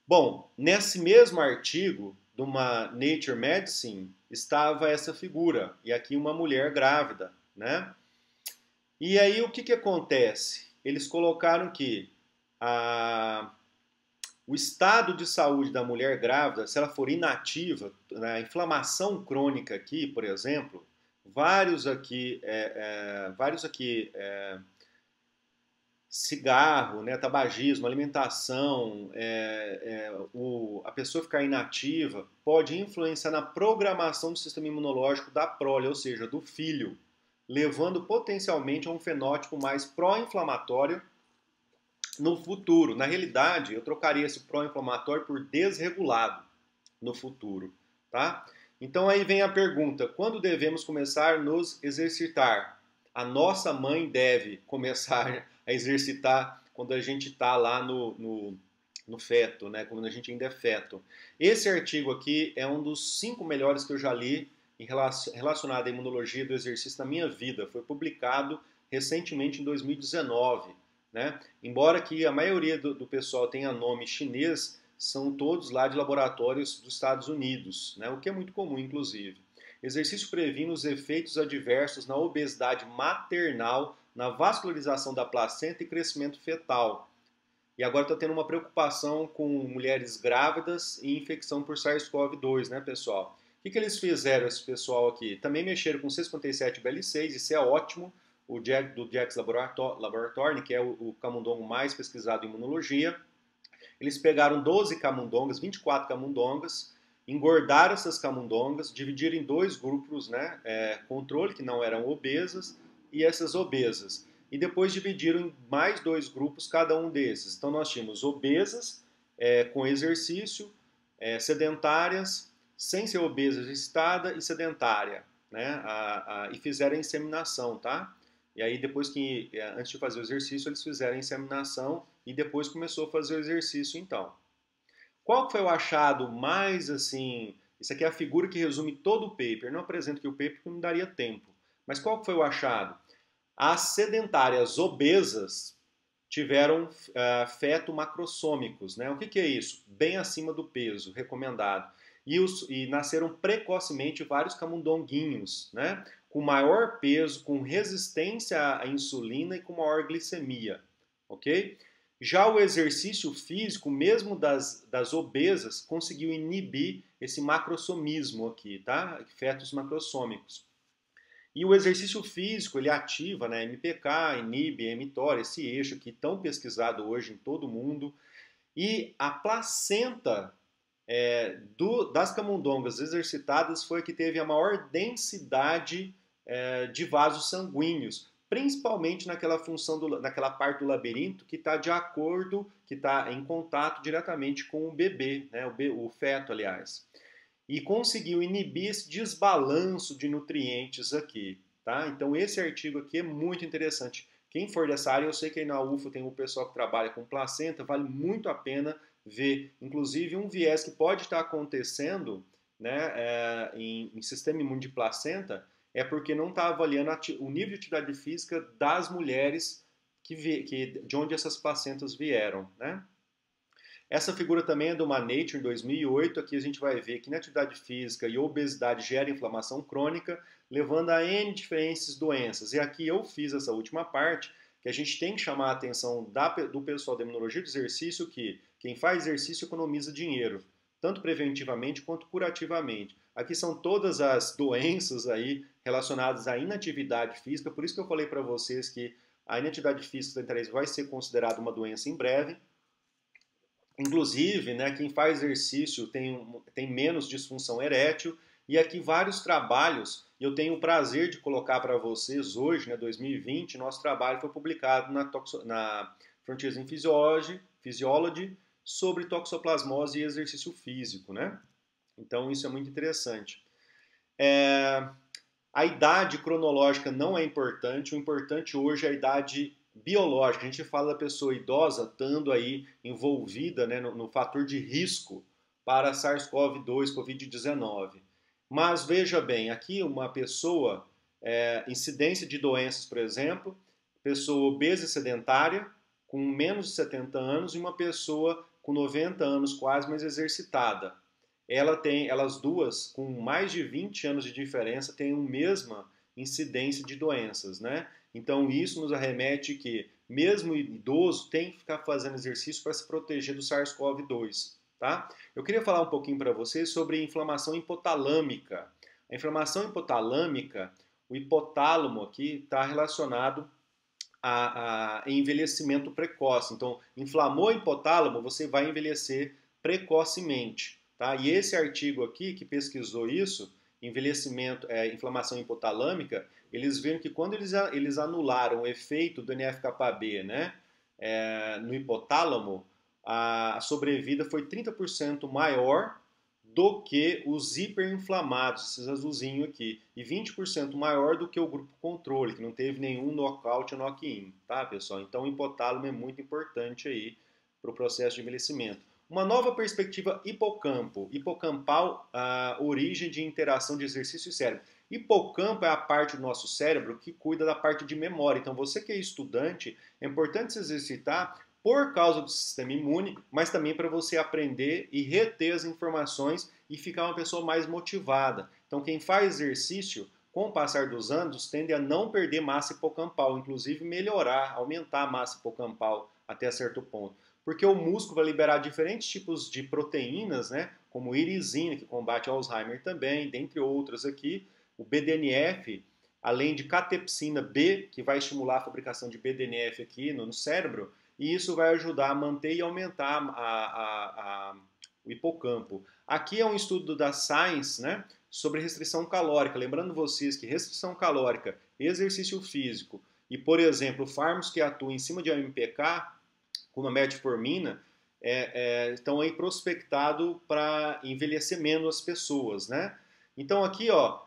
Bom, nesse mesmo artigo de uma Nature Medicine estava essa figura, e aqui uma mulher grávida, né? E aí o que acontece? Eles colocaram que o estado de saúde da mulher grávida, se ela for inativa, a inflamação crônica aqui, por exemplo, vários aqui cigarro, né, tabagismo, alimentação, a pessoa ficar inativa, pode influenciar na programação do sistema imunológico da prole, ou seja, do filho, levando potencialmente a um fenótipo mais pró-inflamatório no futuro. Na realidade, eu trocaria esse pró-inflamatório por desregulado no futuro, tá? Então aí vem a pergunta, quando devemos começar a nos exercitar? A nossa mãe deve começar a exercitar quando a gente está lá no feto, né? Quando a gente ainda é feto. Esse artigo aqui é um dos 5 melhores que eu já li relacionado à imunologia do exercício na minha vida. Foi publicado recentemente em 2019. Né? Embora que a maioria do pessoal tenha nome chinês, são todos lá de laboratórios dos Estados Unidos, né? O que é muito comum, inclusive. Exercício previne os efeitos adversos na obesidade maternal, na vascularização da placenta e crescimento fetal. E agora está tendo uma preocupação com mulheres grávidas e infecção por SARS-CoV-2, né, pessoal? O que eles fizeram, esse pessoal aqui? Também mexeram com C57BL6, isso é ótimo, do Jack's Laboratory, que é o camundongo mais pesquisado em imunologia. Eles pegaram 12 camundongas, 24 camundongas, engordaram essas camundongas, dividiram em 2 grupos, né, controle, que não eram obesas, e essas obesas. E depois dividiram em mais 2 grupos cada um desses. Então nós tínhamos obesas, com exercício, sedentárias, sem ser obesa, exercitada e sedentária, né, e fizeram a inseminação, tá? E aí depois que, antes de fazer o exercício, eles fizeram a inseminação e depois começou a fazer o exercício então. Qual foi o achado mais assim, isso aqui é a figura que resume todo o paper, não apresento aqui o paper porque não daria tempo, mas qual foi o achado? As sedentárias obesas tiveram feto macrossômicos, né? O que é isso? Bem acima do peso recomendado. E nasceram precocemente vários camundonguinhos, né? Com maior peso, com resistência à insulina e com maior glicemia, ok? Já o exercício físico, mesmo das obesas, conseguiu inibir esse macrossomismo aqui, tá? Fetos macrossômicos. E o exercício físico, ele ativa, né, MPK, inibe, mTOR, esse eixo aqui tão pesquisado hoje em todo o mundo. E a placenta das camundongas exercitadas foi a que teve a maior densidade de vasos sanguíneos, principalmente naquela função, naquela parte do labirinto que está de acordo, que está em contato diretamente com o bebê, né, o feto, aliás. E conseguiu inibir esse desbalanço de nutrientes aqui. Tá? Então esse artigo aqui é muito interessante. Quem for dessa área, eu sei que aí na UFO tem um pessoal que trabalha com placenta, vale muito a pena ver. Inclusive um viés que pode estar acontecendo, né, em sistema imune de placenta é porque não está avaliando o nível de atividade física das mulheres de onde essas placentas vieram. Né? Essa figura também é de uma Nature em 2008. Aqui a gente vai ver que inatividade física e obesidade gera inflamação crônica, levando a N diferentes doenças. E aqui eu fiz essa última parte, que a gente tem que chamar a atenção do pessoal da imunologia do exercício, que quem faz exercício economiza dinheiro, tanto preventivamente quanto curativamente. Aqui são todas as doenças aí relacionadas à inatividade física, por isso que eu falei para vocês que a inatividade física da interesse vai ser considerada uma doença em breve. Inclusive, né, quem faz exercício tem menos disfunção erétil. E aqui vários trabalhos, e eu tenho o prazer de colocar para vocês hoje, né, 2020, nosso trabalho foi publicado na Frontiers in Physiology sobre toxoplasmose e exercício físico. Né? Então isso é muito interessante. A idade cronológica não é importante, o importante hoje é a idade biológica. A gente fala da pessoa idosa estando aí envolvida, né, no fator de risco para SARS-CoV-2, Covid-19. Mas veja bem, aqui uma pessoa, incidência de doenças, por exemplo, pessoa obesa e sedentária, com menos de 70 anos, e uma pessoa com 90 anos quase, mas exercitada. Elas duas, com mais de 20 anos de diferença, têm a mesma incidência de doenças, né? Então isso nos arremete que mesmo o idoso tem que ficar fazendo exercício para se proteger do SARS-CoV-2, tá? Eu queria falar um pouquinho para vocês sobre inflamação hipotalâmica. A inflamação hipotalâmica, o hipotálamo aqui está relacionado a envelhecimento precoce. Então, inflamou o hipotálamo, você vai envelhecer precocemente. Tá? E esse artigo aqui, que pesquisou isso, inflamação hipotalâmica, eles viram que quando eles anularam o efeito do NF-κB, né, no hipotálamo, a sobrevida foi 30% maior do que os hiperinflamados, esses azulzinhos aqui, e 20% maior do que o grupo controle, que não teve nenhum knockout ou knock-in, tá, pessoal? Então o hipotálamo é muito importante aí para o processo de envelhecimento. Uma nova perspectiva hipocampal, a origem de interação de exercício e cérebro. Hipocampo é a parte do nosso cérebro que cuida da parte de memória. Então você que é estudante, é importante se exercitar por causa do sistema imune, mas também para você aprender e reter as informações e ficar uma pessoa mais motivada. Então, quem faz exercício, com o passar dos anos, tende a não perder massa hipocampal, inclusive melhorar, aumentar a massa hipocampal até certo ponto. Porque o músculo vai liberar diferentes tipos de proteínas, né, como irisina, que combate Alzheimer também, dentre outras aqui. O BDNF, além de catepsina B, que vai estimular a fabricação de BDNF aqui no cérebro, e isso vai ajudar a manter e aumentar o hipocampo. Aqui é um estudo da Science, né, sobre restrição calórica. Lembrando vocês que restrição calórica, exercício físico e, por exemplo, fármacos que atuam em cima de AMPK, como a metformina, estão aí prospectados para envelhecer menos as pessoas, né? Então aqui, ó,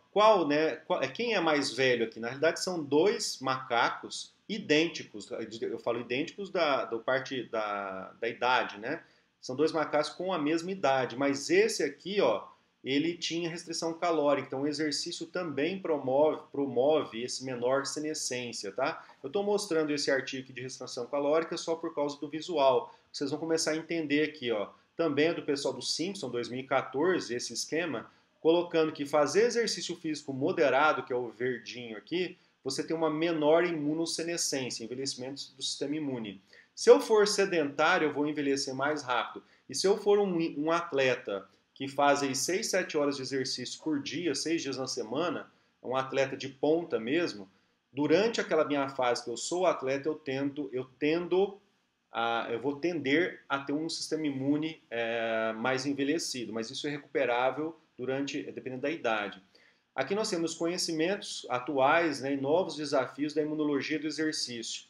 quem é mais velho aqui? Na realidade são dois macacos idênticos, eu falo idênticos da parte da idade, né? São dois macacos com a mesma idade, mas esse aqui, ó, ele tinha restrição calórica, então o exercício também promove esse menor senescência, tá? Eu estou mostrando esse artigo aqui de restrição calórica só por causa do visual. Vocês vão começar a entender aqui, ó. Também é do pessoal do Simpson, 2014, esse esquema, colocando que fazer exercício físico moderado, que é o verdinho aqui, você tem uma menor imunossenescência, envelhecimento do sistema imune. Se eu for sedentário, eu vou envelhecer mais rápido. E se eu for um atleta que faz aí 6, 7 horas de exercício por dia, 6 dias na semana, um atleta de ponta mesmo, durante aquela minha fase que eu sou atleta, eu vou tender a ter um sistema imune mais envelhecido, mas isso é recuperável dependendo da idade. Aqui nós temos conhecimentos atuais, né, e novos desafios da imunologia do exercício.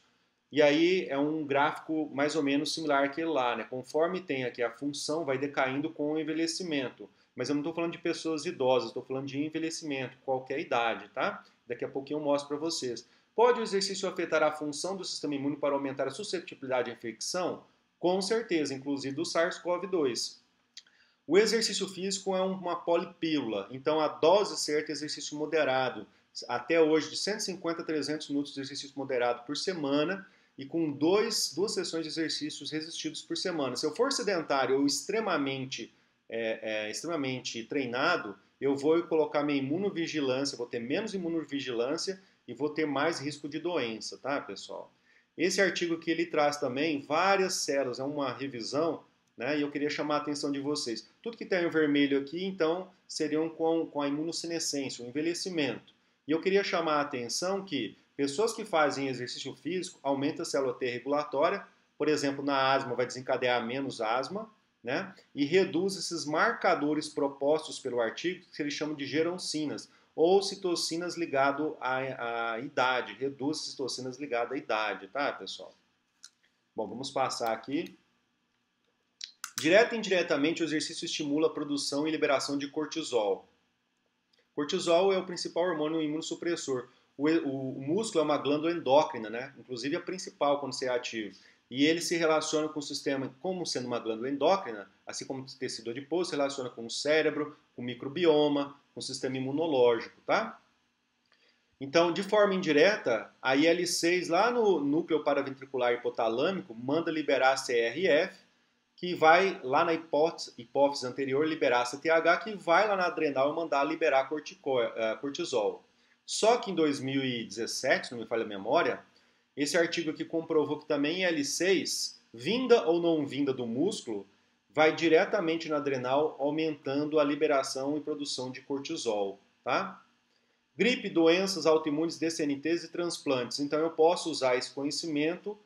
E aí é um gráfico mais ou menos similar àquele lá, né? Conforme tem aqui a função, vai decaindo com o envelhecimento. Mas eu não estou falando de pessoas idosas, estou falando de envelhecimento, qualquer idade, tá? Daqui a pouquinho eu mostro para vocês. Pode o exercício afetar a função do sistema imune para aumentar a suscetibilidade à infecção? Com certeza, inclusive do SARS-CoV-2. O exercício físico é uma polipílula, então a dose certa é exercício moderado. Até hoje, de 150 a 300 minutos de exercício moderado por semana e com duas sessões de exercícios resistidos por semana. Se eu for sedentário ou extremamente treinado, eu vou colocar minha imunovigilância, vou ter menos imunovigilância e vou ter mais risco de doença, tá, pessoal? Esse artigo aqui ele traz também várias células, é uma revisão, né? E eu queria chamar a atenção de vocês. Tudo que tem em vermelho aqui, então, seriam com a imunossenescência, o envelhecimento. E eu queria chamar a atenção que pessoas que fazem exercício físico aumentam a célula T regulatória, por exemplo, na asma vai desencadear menos asma, né? E reduz esses marcadores propostos pelo artigo, que eles chamam de geroncinas, ou citocinas ligado à idade, reduz citocinas ligado à idade, tá, pessoal? Bom, vamos passar aqui. Direta e indiretamente, o exercício estimula a produção e liberação de cortisol. Cortisol é o principal hormônio imunossupressor. O músculo é uma glândula endócrina, né? Inclusive a principal quando você é ativo. E ele se relaciona com o sistema, como sendo uma glândula endócrina, assim como o tecido adiposo, se relaciona com o cérebro, com o microbioma, com o sistema imunológico, tá? Então, de forma indireta, a IL-6 lá no núcleo paraventricular hipotalâmico manda liberar a CRF, que vai lá na hipófise anterior liberar CTH, que vai lá na adrenal mandar liberar cortisol. Só que em 2017, se não me falha a memória, esse artigo aqui comprovou que também IL-6, vinda ou não vinda do músculo, vai diretamente na adrenal, aumentando a liberação e produção de cortisol, tá? Gripe, doenças autoimunes, DCNTs e transplantes. Então eu posso usar esse conhecimento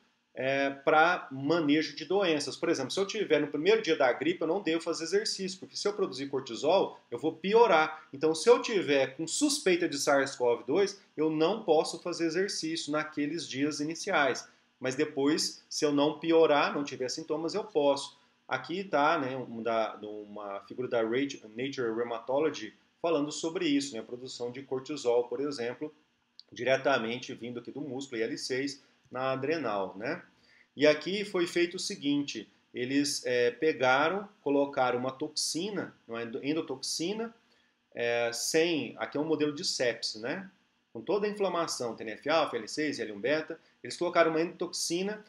para manejo de doenças. Por exemplo, se eu tiver no primeiro dia da gripe, eu não devo fazer exercício, porque se eu produzir cortisol, eu vou piorar. Então, se eu tiver com suspeita de SARS-CoV-2, eu não posso fazer exercício naqueles dias iniciais. Mas depois, se eu não piorar, não tiver sintomas, eu posso. Aqui está, né, uma figura da Nature Rheumatology falando sobre isso, né, a produção de cortisol, por exemplo, diretamente vindo aqui do músculo IL-6 na adrenal, né? E aqui foi feito o seguinte, eles pegaram, colocaram uma toxina, uma endotoxina, aqui é um modelo de sepsis, né? Com toda a inflamação, TNF-alfa, IL-6, IL-1-beta, eles colocaram uma endotoxina,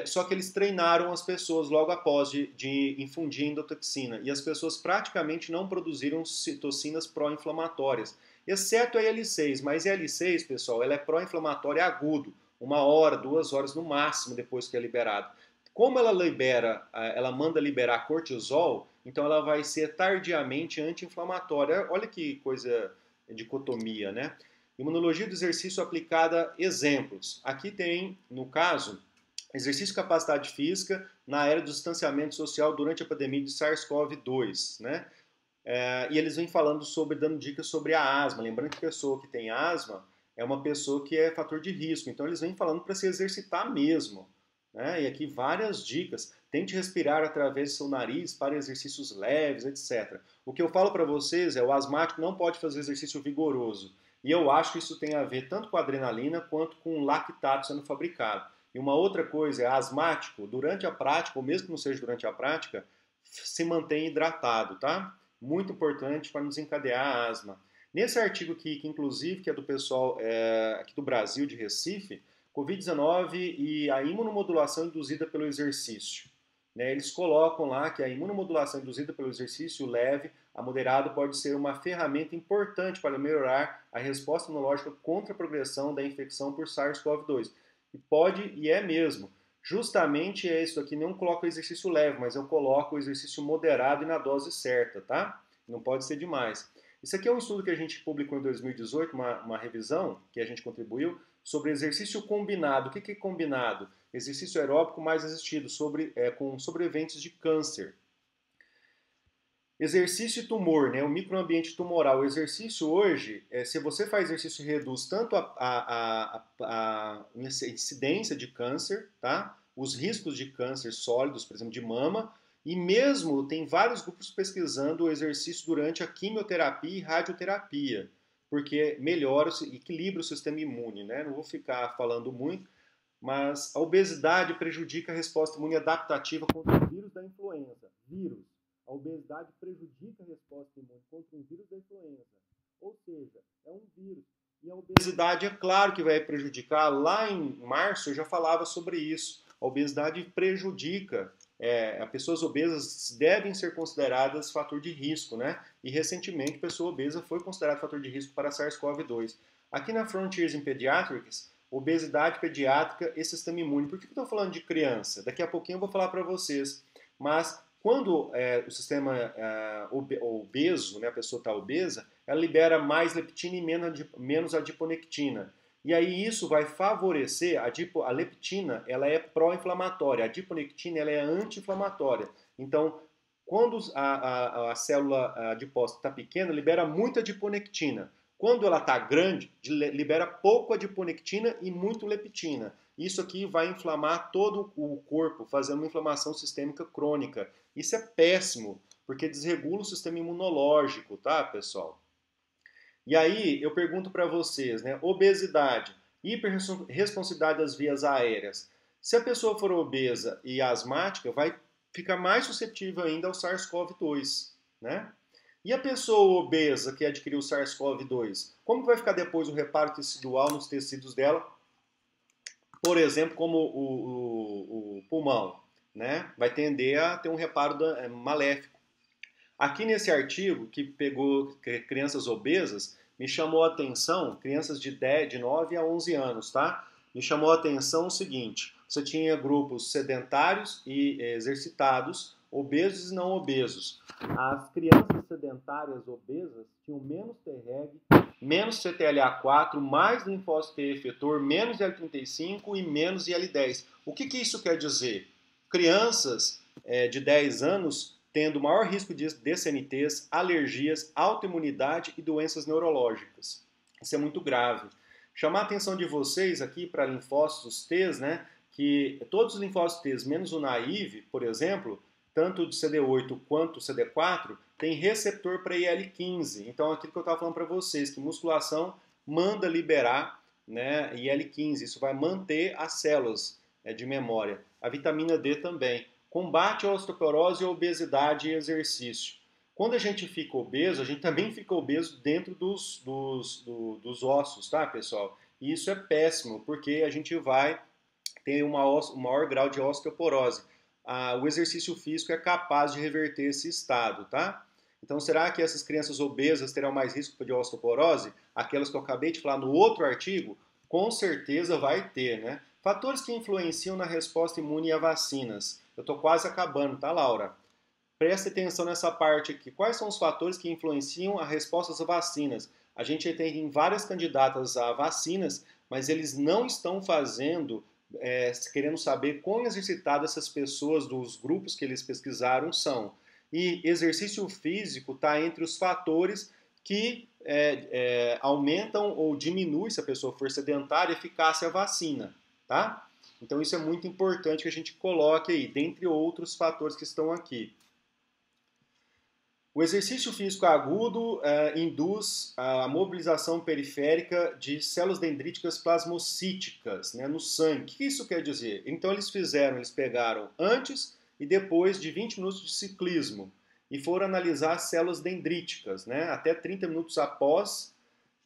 só que eles treinaram as pessoas logo após de infundir endotoxina, e as pessoas praticamente não produziram citocinas pró-inflamatórias, exceto a IL-6, mas a IL-6, pessoal, ela é pró-inflamatória agudo, 1 hora, 2 horas no máximo depois que é liberado. Como ela manda liberar cortisol, então ela vai ser tardiamente anti-inflamatória. Olha que coisa, dicotomia, né? Imunologia do exercício aplicada, exemplos. Aqui tem, no caso, exercício de capacidade física na era do distanciamento social durante a pandemia de SARS-CoV-2, né? E eles vêm dando dicas sobre a asma. Lembrando que a pessoa que tem asma é uma pessoa que é fator de risco. Então eles vêm falando para se exercitar mesmo, né? E aqui várias dicas. Tente respirar através do seu nariz para exercícios leves, etc. O que eu falo para vocês o asmático não pode fazer exercício vigoroso. E eu acho que isso tem a ver tanto com a adrenalina quanto com o lactato sendo fabricado. E uma outra coisa asmático, durante a prática, ou mesmo que não seja durante a prática, se mantém hidratado, tá? Muito importante para não desencadear a asma. Nesse artigo aqui, que inclusive que é do pessoal aqui do Brasil, de Recife, Covid-19 e a imunomodulação induzida pelo exercício. Né? Eles colocam lá que a imunomodulação induzida pelo exercício leve a moderado pode ser uma ferramenta importante para melhorar a resposta imunológica contra a progressão da infecção por SARS-CoV-2. E pode, e é mesmo. Justamente é isso aqui, não coloco o exercício leve, mas eu coloco o exercício moderado e na dose certa, tá? Não pode ser demais. Isso aqui é um estudo que a gente publicou em 2018, uma revisão que a gente contribuiu, sobre exercício combinado. O que é combinado? Exercício aeróbico mais assistido, com sobreviventes de câncer. Exercício e tumor, né? O microambiente tumoral. O exercício hoje, se você faz exercício, reduz tanto a incidência de câncer, tá? Os riscos de câncer sólidos, por exemplo, de mama, e mesmo tem vários grupos pesquisando o exercício durante a quimioterapia e radioterapia, porque melhora, equilibra o sistema imune, né? Não vou ficar falando muito, mas a obesidade prejudica a resposta imune adaptativa contra o vírus da influenza. Vírus. A obesidade prejudica a resposta imune contra um vírus da influenza. Ou seja, é um vírus. E a obesidade, é claro que vai prejudicar. Lá em março eu já falava sobre isso. A obesidade prejudica. Pessoas obesas devem ser consideradas fator de risco, né? E recentemente, pessoa obesa foi considerada fator de risco para SARS-CoV-2. Aqui na Frontiers in Pediatrics, obesidade pediátrica e sistema imune. Por que eu estou falando de criança? Daqui a pouquinho eu vou falar para vocês. Mas quando o sistema obeso, né, a pessoa está obesa, ela libera mais leptina e menos adiponectina. E aí isso vai favorecer, a leptina ela é pró-inflamatória, a adiponectina ela é anti-inflamatória. Então, quando a célula adiposa está pequena, libera muita adiponectina. Quando ela está grande, libera pouco adiponectina e muito leptina. Isso aqui vai inflamar todo o corpo, fazendo uma inflamação sistêmica crônica. Isso é péssimo, porque desregula o sistema imunológico, tá, pessoal? E aí, eu pergunto para vocês, né? Obesidade, hiperresponsividade das vias aéreas. Se a pessoa for obesa e asmática, vai ficar mais suscetível ainda ao SARS-CoV-2, né? E a pessoa obesa que adquiriu o SARS-CoV-2, como vai ficar depois o reparo tecidual nos tecidos dela? Por exemplo, como o pulmão, né? Vai tender a ter um reparo maléfico. Aqui nesse artigo, que pegou crianças obesas, me chamou a atenção, crianças de 9 a 11 anos, tá? Me chamou a atenção o seguinte, você tinha grupos sedentários e exercitados, obesos e não obesos. As crianças sedentárias obesas tinham menos Treg, menos CTLA4, mais linfócito T efetor, menos IL-35 e menos IL-10. O que isso quer dizer? Crianças de 10 anos tendo maior risco de DCNTs, alergias, autoimunidade e doenças neurológicas. Isso é muito grave. Chamar a atenção de vocês aqui para linfócitos T, né, que todos os linfócitos T, menos o naive, por exemplo, tanto de CD8 quanto CD4, tem receptor para IL-15. Então, aquilo que eu estava falando para vocês, que musculação manda liberar, né, IL-15. Isso vai manter as células de memória. A vitamina D também. Combate a osteoporose, a obesidade e exercício. Quando a gente fica obeso, a gente também fica obeso dentro dos ossos, tá, pessoal? E isso é péssimo, porque a gente vai ter um maior grau de osteoporose. O exercício físico é capaz de reverter esse estado, tá? Então, será que essas crianças obesas terão mais risco de osteoporose? Aquelas que eu acabei de falar no outro artigo? Com certeza vai ter, né? Fatores que influenciam na resposta imune a vacinas. Eu estou quase acabando, tá, Laura? Preste atenção nessa parte aqui. Quais são os fatores que influenciam a resposta às vacinas? A gente tem várias candidatas a vacinas, mas eles não estão fazendo, querendo saber quão exercitadas essas pessoas dos grupos que eles pesquisaram são. E exercício físico está entre os fatores que aumentam ou diminuem, se a pessoa for sedentária, a eficácia à vacina, tá? Então isso é muito importante que a gente coloque aí, dentre outros fatores que estão aqui. O exercício físico agudo induz a mobilização periférica de células dendríticas plasmocíticas, né, no sangue. O que isso quer dizer? Então eles pegaram antes e depois de 20 minutos de ciclismo e foram analisar as células dendríticas, né, até 30 minutos após,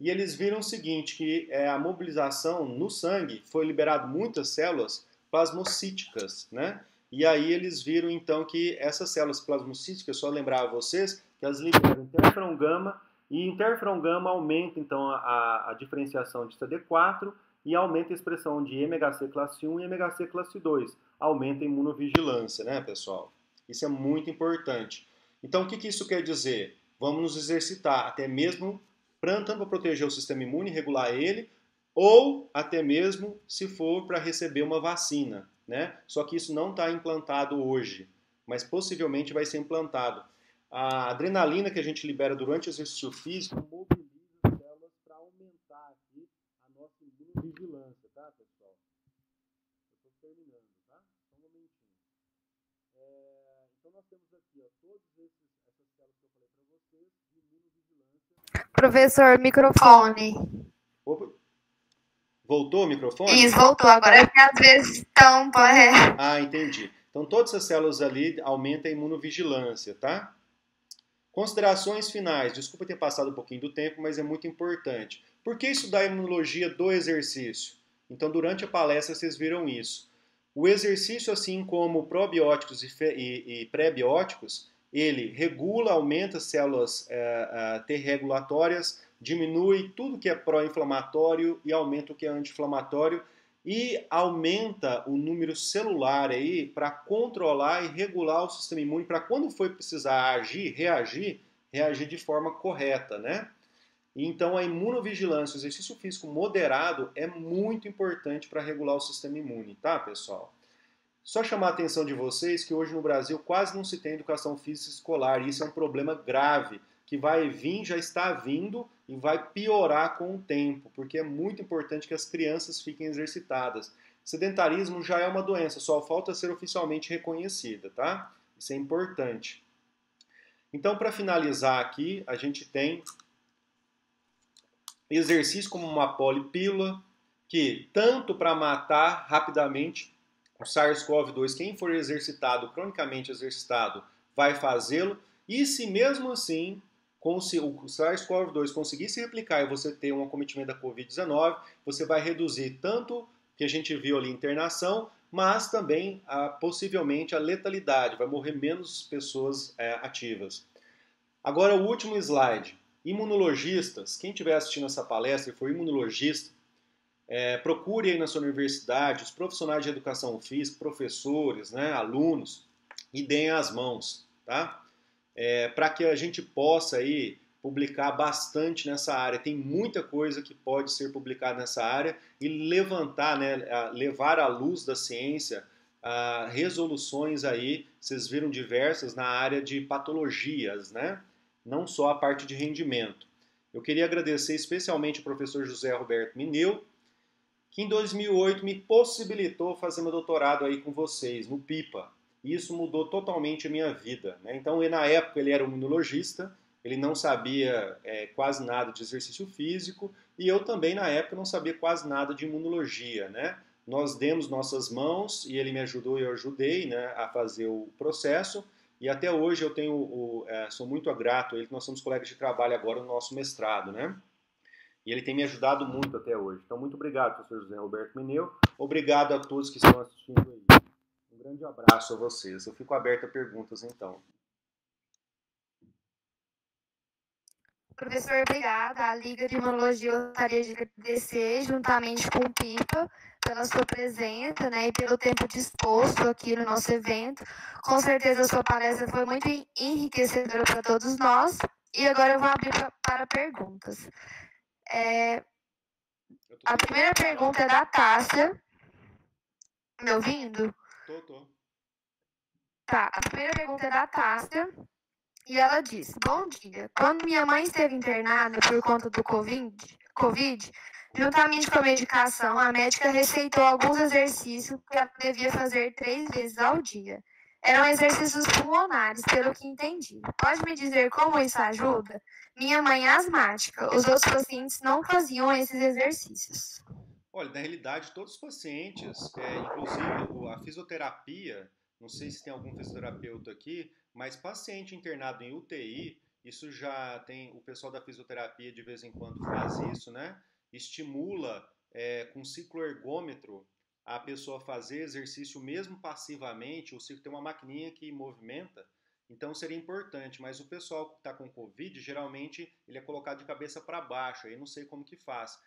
e eles viram o seguinte, que a mobilização no sangue foi liberado muitas células plasmocíticas, né? E aí eles viram então que essas células plasmocíticas, só lembrar a vocês, que elas liberam interferon gama, e interferon gama aumenta então a diferenciação de CD4 e aumenta a expressão de MHC classe 1 e MHC classe 2. Aumenta a imunovigilância, né, pessoal? Isso é muito importante. Então o que isso quer dizer? Vamos nos exercitar, até mesmo tanto para proteger o sistema imune, regular ele, ou até mesmo se for para receber uma vacina, né? Só que isso não está implantado hoje, mas possivelmente vai ser implantado. A adrenalina que a gente libera durante o exercício físico mobiliza as células para aumentar aqui a nossa imunovigilância, tá, pessoal? Eu estou terminando, tá? Só um momentinho. Então nós temos aqui, ó, essas células que eu falei para vocês de imunovigilância. Professor, microfone. Opa. Voltou o microfone? Isso, voltou agora, porque às vezes estão... Ah, entendi. Então todas as células ali aumentam a imunovigilância, tá? Considerações finais. Desculpa ter passado um pouquinho do tempo, mas é muito importante. Por que estudar a imunologia do exercício? Então, durante a palestra, vocês viram isso. O exercício, assim como probióticos e pré-bióticos, ele regula, aumenta as células T regulatórias, diminui tudo que é pró-inflamatório e aumenta o que é anti-inflamatório e aumenta o número celular aí para controlar e regular o sistema imune para quando for precisar agir, reagir de forma correta, né? Então a imunovigilância, o exercício físico moderado é muito importante para regular o sistema imune, tá, pessoal? Só chamar a atenção de vocês que hoje no Brasil quase não se tem educação física escolar e isso é um problema grave que vai vir, já está vindo e vai piorar com o tempo, porque é muito importante que as crianças fiquem exercitadas. Sedentarismo já é uma doença, só falta ser oficialmente reconhecida, tá? Isso é importante. Então, para finalizar aqui, a gente tem exercício como uma polipílula, que tanto para matar rapidamente o SARS-CoV-2, quem for exercitado, cronicamente exercitado, vai fazê-lo. E se mesmo assim o SARS-CoV-2 conseguir se replicar e você ter um acometimento da Covid-19, você vai reduzir tanto que a gente viu ali internação, mas também possivelmente a letalidade, vai morrer menos pessoas ativas. Agora o último slide. Imunologistas, quem estiver assistindo essa palestra e for imunologista, procure aí na sua universidade os profissionais de educação física, professores, né, alunos, e deem as mãos, tá? Para que a gente possa aí publicar bastante nessa área. Tem muita coisa que pode ser publicada nessa área e levantar, né, levar à luz da ciência resoluções aí, vocês viram diversas na área de patologias, né? Não só a parte de rendimento. Eu queria agradecer especialmente o professor José Roberto Mineu, que em 2008 me possibilitou fazer meu doutorado aí com vocês, no PIPA. E isso mudou totalmente a minha vida, né? Então, na época, ele era um imunologista, ele não sabia quase nada de exercício físico, e eu também, na época, não sabia quase nada de imunologia, né? Nós demos nossas mãos, e ele me ajudou e eu ajudei, né, a fazer o processo, e até hoje eu sou muito grato a ele, que nós somos colegas de trabalho agora no nosso mestrado, né? E ele tem me ajudado muito até hoje. Então, muito obrigado, professor José Roberto Meneu. Obrigado a todos que estão assistindo aí. Um grande abraço a vocês. Eu fico aberto a perguntas, então. Professor, obrigada. A Liga de Imunologia eu gostaria de agradecer, juntamente com o PIPA, pela sua presença, né, e pelo tempo disposto aqui no nosso evento. Com certeza a sua palestra foi muito enriquecedora para todos nós. E agora eu vou abrir para perguntas. A primeira pergunta é da Tássia. Me ouvindo? Tô. Tá, a primeira pergunta é da Tássia. E ela diz: bom dia. Quando minha mãe esteve internada por conta do Covid, juntamente com a medicação, a médica receitou alguns exercícios que ela devia fazer 3 vezes ao dia. Eram exercícios pulmonares, pelo que entendi. Pode me dizer como isso ajuda? Minha mãe é asmática. Os outros pacientes não faziam esses exercícios. Olha, na realidade, todos os pacientes, inclusive a fisioterapia, não sei se tem algum fisioterapeuta aqui, mas paciente internado em UTI, isso já tem, o pessoal da fisioterapia de vez em quando faz isso, né? Estimula com cicloergômetro a pessoa fazer exercício mesmo passivamente, o ciclo tem uma maquininha que movimenta, então seria importante, mas o pessoal que está com Covid, geralmente ele é colocado de cabeça para baixo, aí não sei como que faz.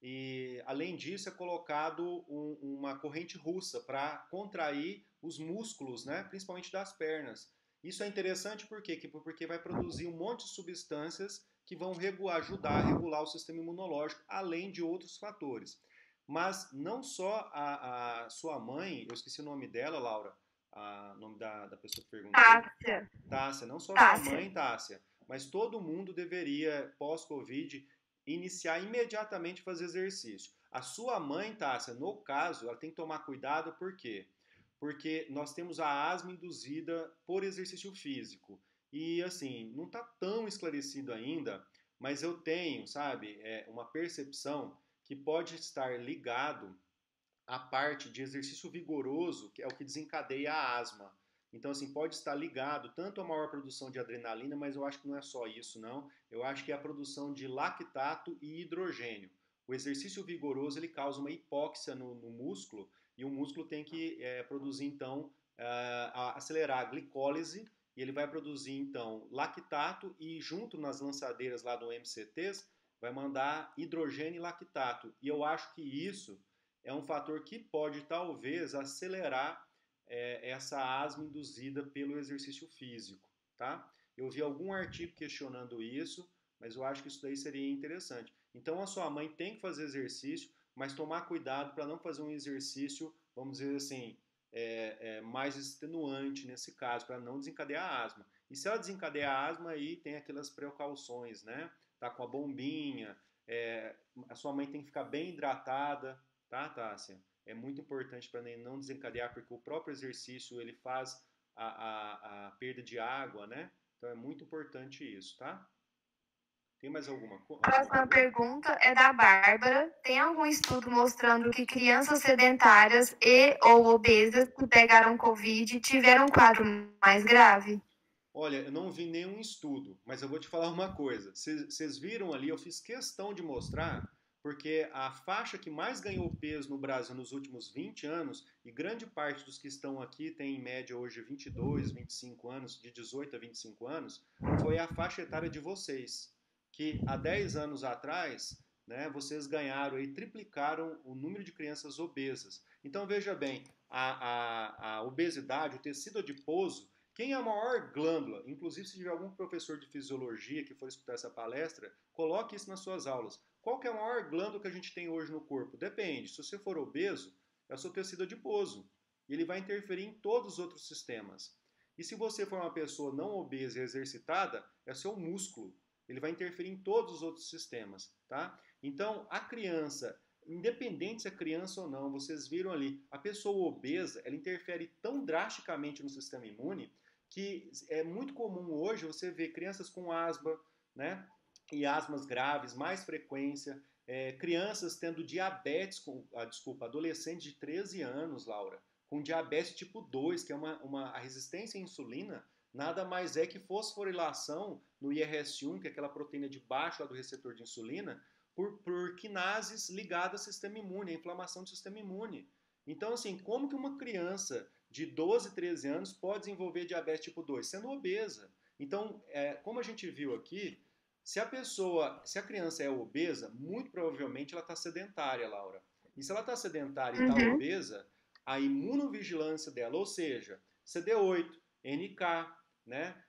E, além disso, é colocado uma corrente russa para contrair os músculos, né, principalmente das pernas. Isso é interessante porque vai produzir um monte de substâncias que vão ajudar a regular o sistema imunológico, além de outros fatores. Mas não só a sua mãe, eu esqueci o nome dela, Laura, o nome da pessoa que perguntou. Tássia. Tássia, não só Tássia. sua mãe, Tássia, mas todo mundo deveria, pós-Covid, iniciar imediatamente a fazer exercício. A sua mãe, Tássia, no caso, ela tem que tomar cuidado, por quê? Porque nós temos a asma induzida por exercício físico. E, assim, não está tão esclarecido ainda, mas eu tenho, sabe, uma percepção que pode estar ligado à parte de exercício vigoroso, que é o que desencadeia a asma. Então, assim, pode estar ligado tanto à maior produção de adrenalina, mas eu acho que não é só isso, não. Eu acho que é a produção de lactato e hidrogênio. O exercício vigoroso, ele causa uma hipóxia no músculo, e o músculo tem que produzir, então, acelerar a glicólise, e ele vai produzir, então, lactato, e junto nas lançadeiras lá do MCTs, vai mandar hidrogênio e lactato. E eu acho que isso é um fator que pode, talvez, acelerar essa asma induzida pelo exercício físico, tá? Eu vi algum artigo questionando isso, mas eu acho que isso daí seria interessante. Então, a sua mãe tem que fazer exercício, mas tomar cuidado para não fazer um exercício, vamos dizer assim, mais extenuante nesse caso, para não desencadear a asma. E se ela desencadear a asma, aí tem aquelas precauções, né? Tá com a bombinha, a sua mãe tem que ficar bem hidratada, tá, Tássia? É muito importante para não desencadear, porque o próprio exercício ele faz a perda de água, né? Então é muito importante isso, tá? Tem mais alguma coisa? Próxima pergunta é da Bárbara. Tem algum estudo mostrando que crianças sedentárias e ou obesas que pegaram Covid tiveram um quadro mais grave? Olha, eu não vi nenhum estudo, mas eu vou te falar uma coisa. Vocês viram ali, eu fiz questão de mostrar, porque a faixa que mais ganhou peso no Brasil nos últimos 20 anos, e grande parte dos que estão aqui tem em média hoje 22, 25 anos, de 18 a 25 anos, foi a faixa etária de vocês, que há 10 anos atrás, né, vocês ganharam e triplicaram o número de crianças obesas. Então veja bem, a obesidade, o tecido adiposo, quem é a maior glândula? Inclusive, se tiver algum professor de fisiologia que for escutar essa palestra, coloque isso nas suas aulas. Qual que é a maior glândula que a gente tem hoje no corpo? Depende. Se você for obeso, é o seu tecido adiposo. E ele vai interferir em todos os outros sistemas. E se você for uma pessoa não obesa e exercitada, é o seu músculo. Ele vai interferir em todos os outros sistemas, tá? Então, a criança, independente se é criança ou não, vocês viram ali, a pessoa obesa, ela interfere tão drasticamente no sistema imune que é muito comum hoje você ver crianças com asma, né? E asmas graves, mais frequência, crianças tendo diabetes, adolescentes de 13 anos, Laura, com diabetes tipo 2, que é a resistência à insulina, nada mais é que fosforilação no IRS1, que é aquela proteína de baixo lá do receptor de insulina, por quinases ligadas ao sistema imune, a inflamação do sistema imune. Então, assim, como que uma criança de 12, 13 anos pode desenvolver diabetes tipo 2? Sendo obesa. Então, como a gente viu aqui, se a criança é obesa, muito provavelmente ela está sedentária, Laura. E se ela está sedentária e está obesa, a imunovigilância dela, ou seja, CD8, NK, né?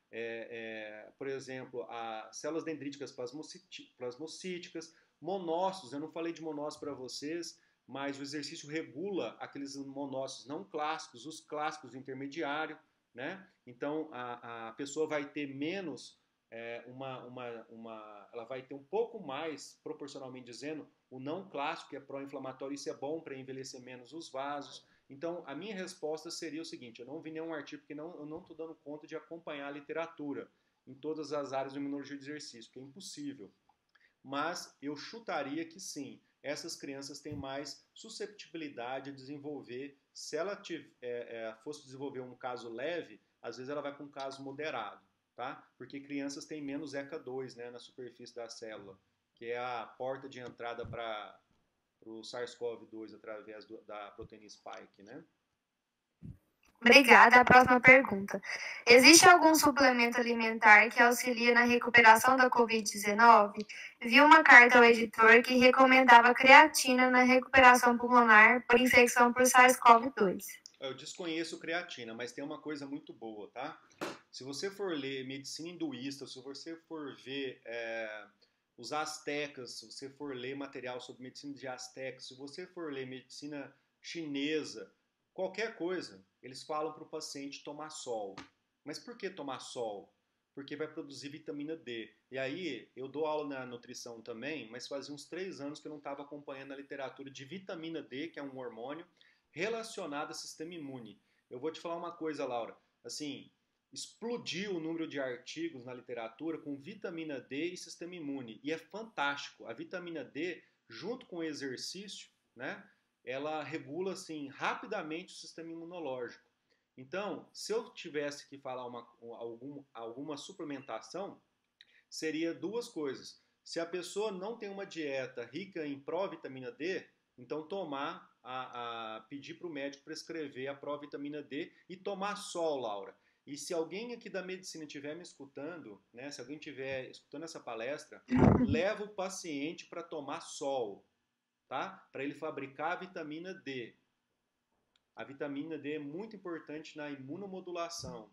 Por exemplo, as células dendríticas plasmocíticas, monócitos, eu não falei de monócitos para vocês, mas o exercício regula aqueles monócitos não clássicos, os clássicos intermediário, né? Então a pessoa vai ter menos, ela vai ter um pouco mais, proporcionalmente dizendo, o não clássico, que é pró-inflamatório, isso é bom para envelhecer menos os vasos. Então a minha resposta seria o seguinte: eu não vi nenhum artigo, porque eu não estou dando conta de acompanhar a literatura em todas as áreas de imunologia de exercício, que é impossível. Mas eu chutaria que sim, essas crianças têm mais susceptibilidade a desenvolver. Se ela fosse desenvolver um caso leve, às vezes ela vai para um caso moderado, tá? Porque crianças têm menos ECA2, né, na superfície da célula, que é a porta de entrada para o SARS-CoV-2 através da proteína spike, né? Obrigada. A próxima pergunta. Existe algum suplemento alimentar que auxilia na recuperação da Covid-19? Vi uma carta ao editor que recomendava creatina na recuperação pulmonar por infecção por SARS-CoV-2. Eu desconheço creatina, mas tem uma coisa muito boa, tá? Se você for ler medicina hinduísta, se você for ver os astecas, se você for ler material sobre medicina de astecas, se você for ler medicina chinesa, qualquer coisa, eles falam para o paciente tomar sol. Mas por que tomar sol? Porque vai produzir vitamina D. E aí, eu dou aula na nutrição também, mas fazia uns 3 anos que eu não estava acompanhando a literatura de vitamina D, que é um hormônio relacionado ao sistema imune. Eu vou te falar uma coisa, Laura. Assim, explodiu o número de artigos na literatura com vitamina D e sistema imune. E é fantástico. A vitamina D, junto com o exercício, né, ela regula assim, rapidamente o sistema imunológico. Então, se eu tivesse que falar alguma suplementação, seria duas coisas. Se a pessoa não tem uma dieta rica em provitamina D, então pedir para o médico prescrever a provitamina D e tomar sol, Laura. E se alguém aqui da medicina estiver me escutando, né, se alguém estiver escutando essa palestra, leva o paciente para tomar sol, tá? Para ele fabricar a vitamina D. A vitamina D é muito importante na imunomodulação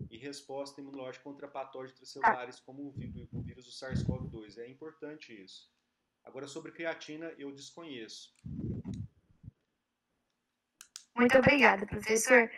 e resposta imunológica contra patógenos intracelulares, como o vírus do SARS-CoV-2. É importante isso. Agora, sobre creatina, eu desconheço. Muito obrigada, professor.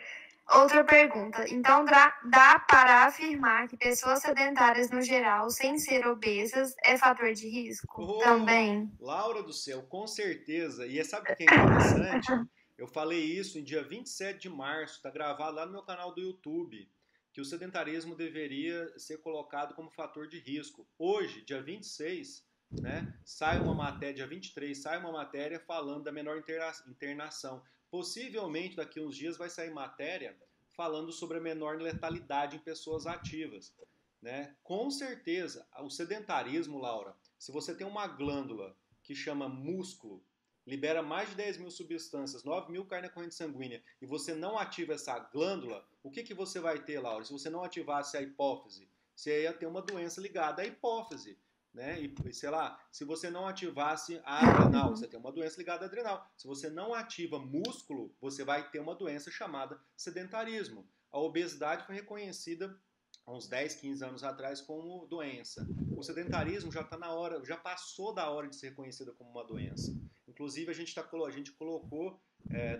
Outra pergunta. Então, dá para afirmar que pessoas sedentárias no geral, sem ser obesas, é fator de risco? Também. Laura do céu, com certeza. E sabe o que é interessante? Eu falei isso em dia 27 de março, está gravado lá no meu canal do YouTube, que o sedentarismo deveria ser colocado como fator de risco. Hoje, dia 26, né, sai uma matéria, dia 23, sai uma matéria falando da menor internação. Possivelmente, daqui a uns dias, vai sair matéria falando sobre a menor letalidade em pessoas ativas. Né? Com certeza, o sedentarismo, Laura, se você tem uma glândula que chama músculo, libera mais de 10 mil substâncias, 9 mil cai na corrente sanguínea, e você não ativa essa glândula, o que você vai ter, Laura? Se você não ativasse a hipófise, você ia ter uma doença ligada à hipófise. Né? E sei lá, se você não ativasse a adrenal, você tem uma doença ligada à adrenal. Se você não ativa músculo, você vai ter uma doença chamada sedentarismo. A obesidade foi reconhecida há uns 10, 15 anos atrás como doença. O sedentarismo já está na hora, já passou da hora de ser reconhecida como uma doença. Inclusive a gente colocou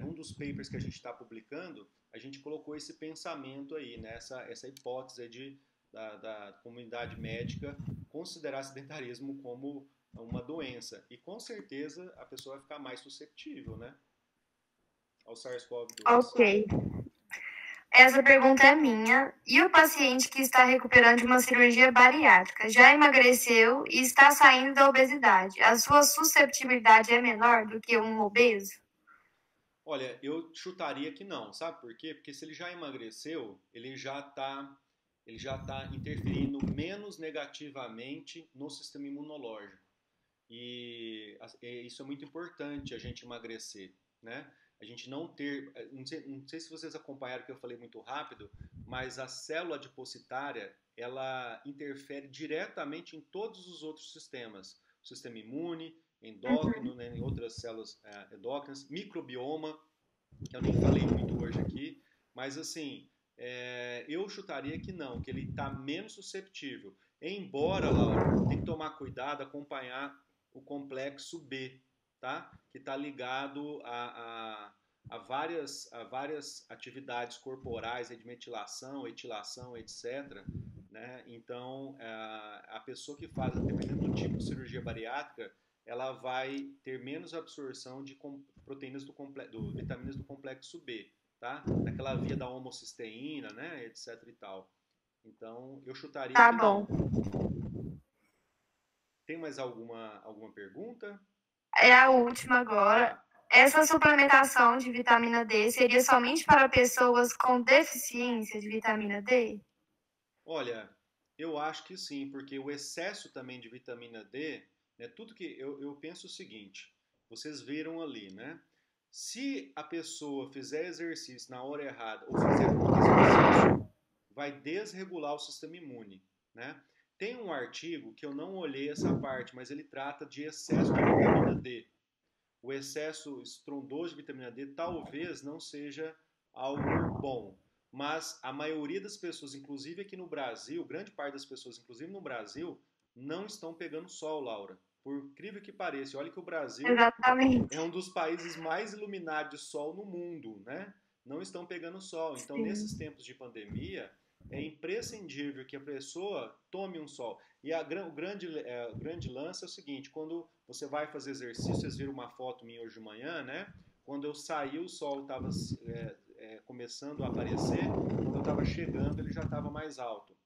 num dos papers que a gente está publicando, a gente colocou esse pensamento aí, né? essa hipótese aí da comunidade médica considerar sedentarismo como uma doença. E com certeza a pessoa vai ficar mais suscetível, né, ao SARS-CoV-2. Ok. Essa pergunta é minha. E o paciente que está recuperando de uma cirurgia bariátrica já emagreceu e está saindo da obesidade? A sua susceptibilidade é menor do que um obeso? Olha, eu chutaria que não. Sabe por quê? Porque se ele já emagreceu, ele já está interferindo menos negativamente no sistema imunológico. E isso é muito importante, a gente emagrecer, né? A gente não ter... Não sei se vocês acompanharam que eu falei muito rápido, mas a célula adipositária, ela interfere diretamente em todos os outros sistemas. O sistema imune, endócrino, né, em outras células endócrinas, microbioma, que eu nem falei muito hoje aqui, mas assim, eu chutaria que não, que ele está menos susceptível. Embora, Laura, tem que tomar cuidado, acompanhar o complexo B, tá? Que está ligado a várias atividades corporais, de metilação, etilação, etc. Né? Então, a pessoa que faz, dependendo do tipo de cirurgia bariátrica, ela vai ter menos absorção de proteínas vitaminas do complexo B, tá? Naquela via da homocisteína, né, etc e tal. Então, eu chutaria que não. Tem mais alguma pergunta? É a última agora. Essa suplementação de vitamina D seria somente para pessoas com deficiência de vitamina D? Olha, eu acho que sim, porque o excesso também de vitamina D, né, tudo que eu penso o seguinte, vocês viram ali, né? Se a pessoa fizer exercício na hora errada ou fizer muito exercício, vai desregular o sistema imune, né? Tem um artigo que eu não olhei essa parte, mas ele trata de excesso de vitamina D. O excesso estrondoso de vitamina D talvez não seja algo bom, mas a maioria das pessoas, inclusive aqui no Brasil, grande parte das pessoas, inclusive no Brasil, não estão pegando sol, Laura. Por incrível que pareça, olha que o Brasil Exatamente. é um dos países mais iluminados de sol no mundo, né? não estão pegando sol. Então, Sim. nesses tempos de pandemia, é imprescindível que a pessoa tome um sol. E o grande lance é o seguinte, quando você vai fazer exercício, vocês viram uma foto minha hoje de manhã, né? Quando eu saí, o sol estava começando a aparecer, quando eu estava chegando, ele já estava mais alto.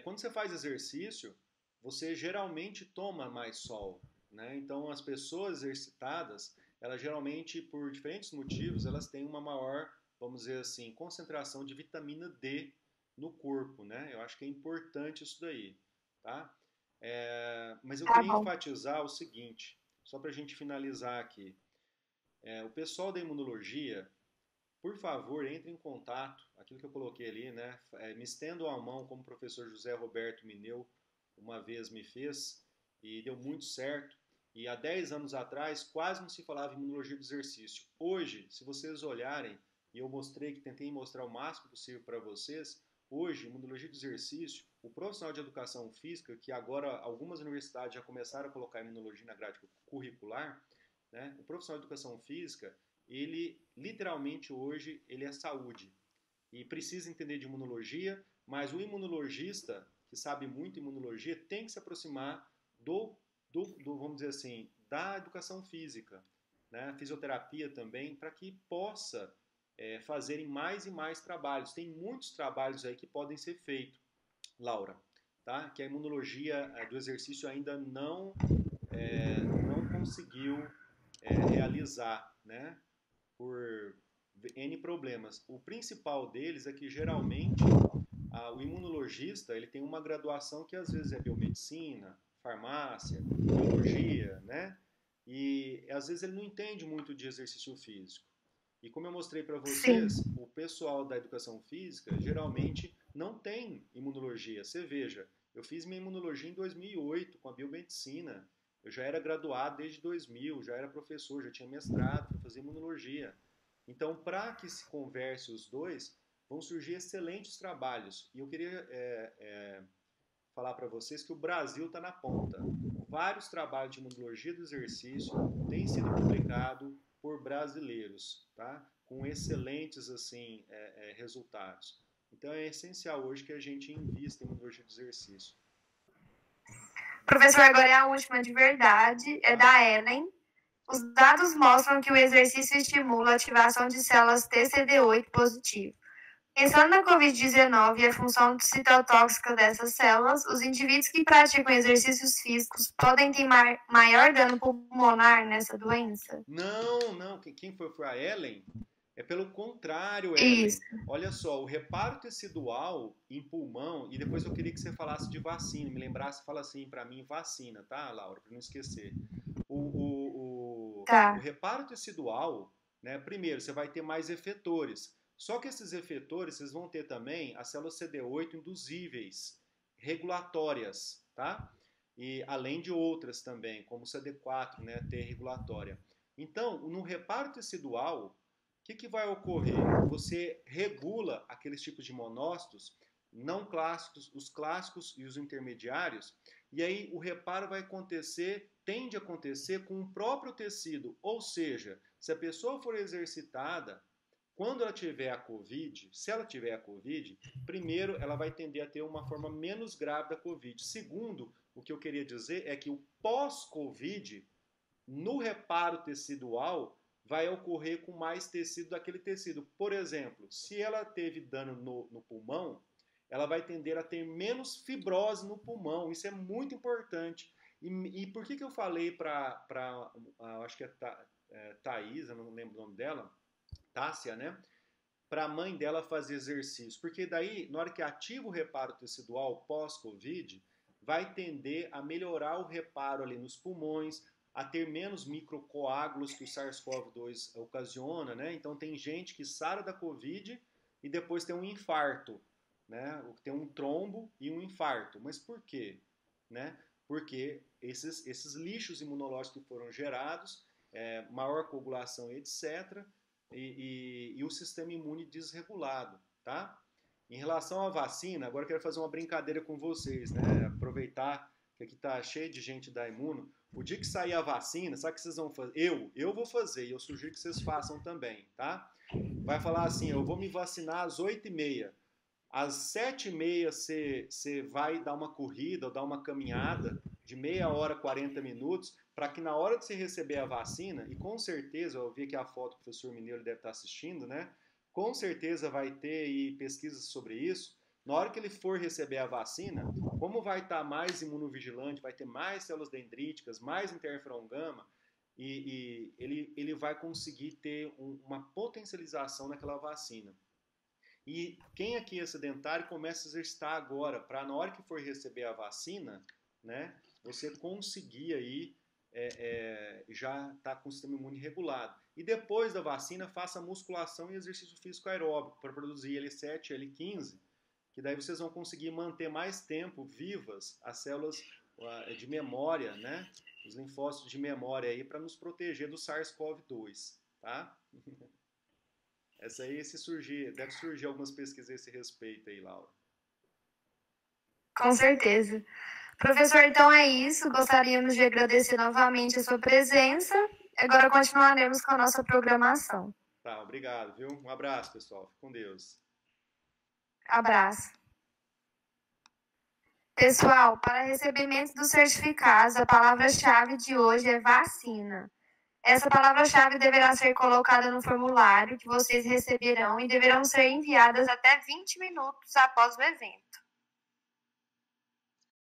Quando você faz exercício, você geralmente toma mais sol, né? Então, as pessoas exercitadas, elas geralmente, por diferentes motivos, elas têm uma maior, vamos dizer assim, concentração de vitamina D no corpo, né? Eu acho que é importante isso daí, tá? Mas eu Tá queria bom. enfatizar o seguinte, só para a gente finalizar aqui. O pessoal da imunologia, por favor, entre em contato, aquilo que eu coloquei ali, né? Me estendo a mão, como o professor José Roberto Mineu uma vez me fez, e deu muito certo. E há 10 anos atrás, quase não se falava em imunologia do exercício. Hoje, se vocês olharem, e eu mostrei, que tentei mostrar o máximo possível para vocês, hoje, imunologia do exercício, o profissional de educação física, que agora algumas universidades já começaram a colocar imunologia na grade curricular, né? O profissional de educação física, ele literalmente hoje ele é saúde e precisa entender de imunologia, mas o imunologista que sabe muito imunologia tem que se aproximar vamos dizer assim, da educação física, né? Fisioterapia também, para que possa fazerem mais e mais trabalhos. Tem muitos trabalhos aí que podem ser feitos, Laura, tá? Que a imunologia do exercício ainda não conseguiu realizar, né? Por N problemas. O principal deles é que geralmente o imunologista ele tem uma graduação que às vezes é biomedicina, farmácia, biologia, né? E às vezes ele não entende muito de exercício físico. E como eu mostrei para Sim. vocês, o pessoal da educação física geralmente não tem imunologia. Você veja, eu fiz minha imunologia em 2008 com a biomedicina. Eu já era graduado desde 2000, já era professor, já tinha mestrado para fazer imunologia. Então, para que se converse os dois, vão surgir excelentes trabalhos. E eu queria falar para vocês que o Brasil está na ponta. Vários trabalhos de imunologia do exercício têm sido publicados por brasileiros, tá? Com excelentes assim resultados. Então é essencial hoje que a gente invista em imunologia do exercício. Professor, agora é a última de verdade, é da Ellen. Os dados mostram que o exercício estimula a ativação de células TCD8 positivo. Pensando na Covid-19 e a função citotóxica dessas células, os indivíduos que praticam exercícios físicos podem ter maior dano pulmonar nessa doença? Não. Quem foi a Ellen? É pelo contrário, Ellen. Isso. Olha só, o reparo tecidual em pulmão, e depois eu queria que você falasse de vacina, me lembrasse, fala assim para mim, vacina, tá, Laura, para não esquecer. O Tá. reparo tecidual, né, primeiro, você vai ter mais efetores. Só que esses efetores, vocês vão ter também as células CD8 induzíveis, regulatórias, tá? E além de outras também, como CD4, né, T regulatória. Então, no reparo tecidual, o que vai ocorrer? Você regula aqueles tipos de monócitos não clássicos, os clássicos e os intermediários, e aí o reparo vai acontecer, tende a acontecer com o próprio tecido, ou seja, se a pessoa for exercitada, quando ela tiver a COVID, se ela tiver a COVID, primeiro ela vai tender a ter uma forma menos grave da COVID. Segundo, o que eu queria dizer é que o pós-COVID, no reparo tecidual, vai ocorrer com mais tecido daquele tecido. Por exemplo, se ela teve dano no pulmão, ela vai tender a ter menos fibrose no pulmão. Isso é muito importante. E por que eu falei para acho que é Thaís, eu não lembro o nome dela, Tássia, né? Para a mãe dela fazer exercício. Porque daí, na hora que ativa o reparo tecidual pós-Covid, vai tender a melhorar o reparo ali nos pulmões, a ter menos microcoágulos que o SARS-CoV-2 ocasiona, né? Então tem gente que sara da Covid e depois tem um infarto, né? Tem um trombo e um infarto. Mas por quê? Né? Porque esses lixos imunológicos que foram gerados, maior coagulação, etc., e o sistema imune desregulado, tá? Em relação à vacina, agora eu quero fazer uma brincadeira com vocês, né? Aproveitar que aqui está cheio de gente da Imuno. O dia que sair a vacina, sabe o que vocês vão fazer? Eu vou fazer e eu sugiro que vocês façam também, tá? Vai falar assim, eu vou me vacinar às 8h30. Às 7h30 você vai dar uma corrida ou dar uma caminhada de meia hora, 40 minutos, para que na hora de você receber a vacina, e com certeza, eu vi aqui a foto que o professor Mineiro deve estar assistindo, né? Com certeza vai ter aí pesquisas sobre isso. Na hora que ele for receber a vacina, como vai estar mais imunovigilante, vai ter mais células dendríticas, mais interferon gama, e ele vai conseguir ter uma potencialização naquela vacina. E quem aqui é sedentário começa a exercitar agora, para na hora que for receber a vacina, né, você conseguir aí já estar com o sistema imune regulado. E depois da vacina, faça musculação e exercício físico aeróbico para produzir L7 e L15, que daí vocês vão conseguir manter mais tempo vivas as células de memória, né, os linfócitos de memória aí para nos proteger do SARS-CoV-2, tá? Essa aí, deve surgir algumas pesquisas a esse respeito aí, Laura. Com certeza. Professor, então é isso. Gostaríamos de agradecer novamente a sua presença. Agora continuaremos com a nossa programação. Tá, obrigado, viu? Um abraço, pessoal. Fique com Deus. Abraço. Pessoal, para recebimento dos certificados, a palavra-chave de hoje é vacina. Essa palavra-chave deverá ser colocada no formulário que vocês receberão e deverão ser enviadas até 20 minutos após o evento.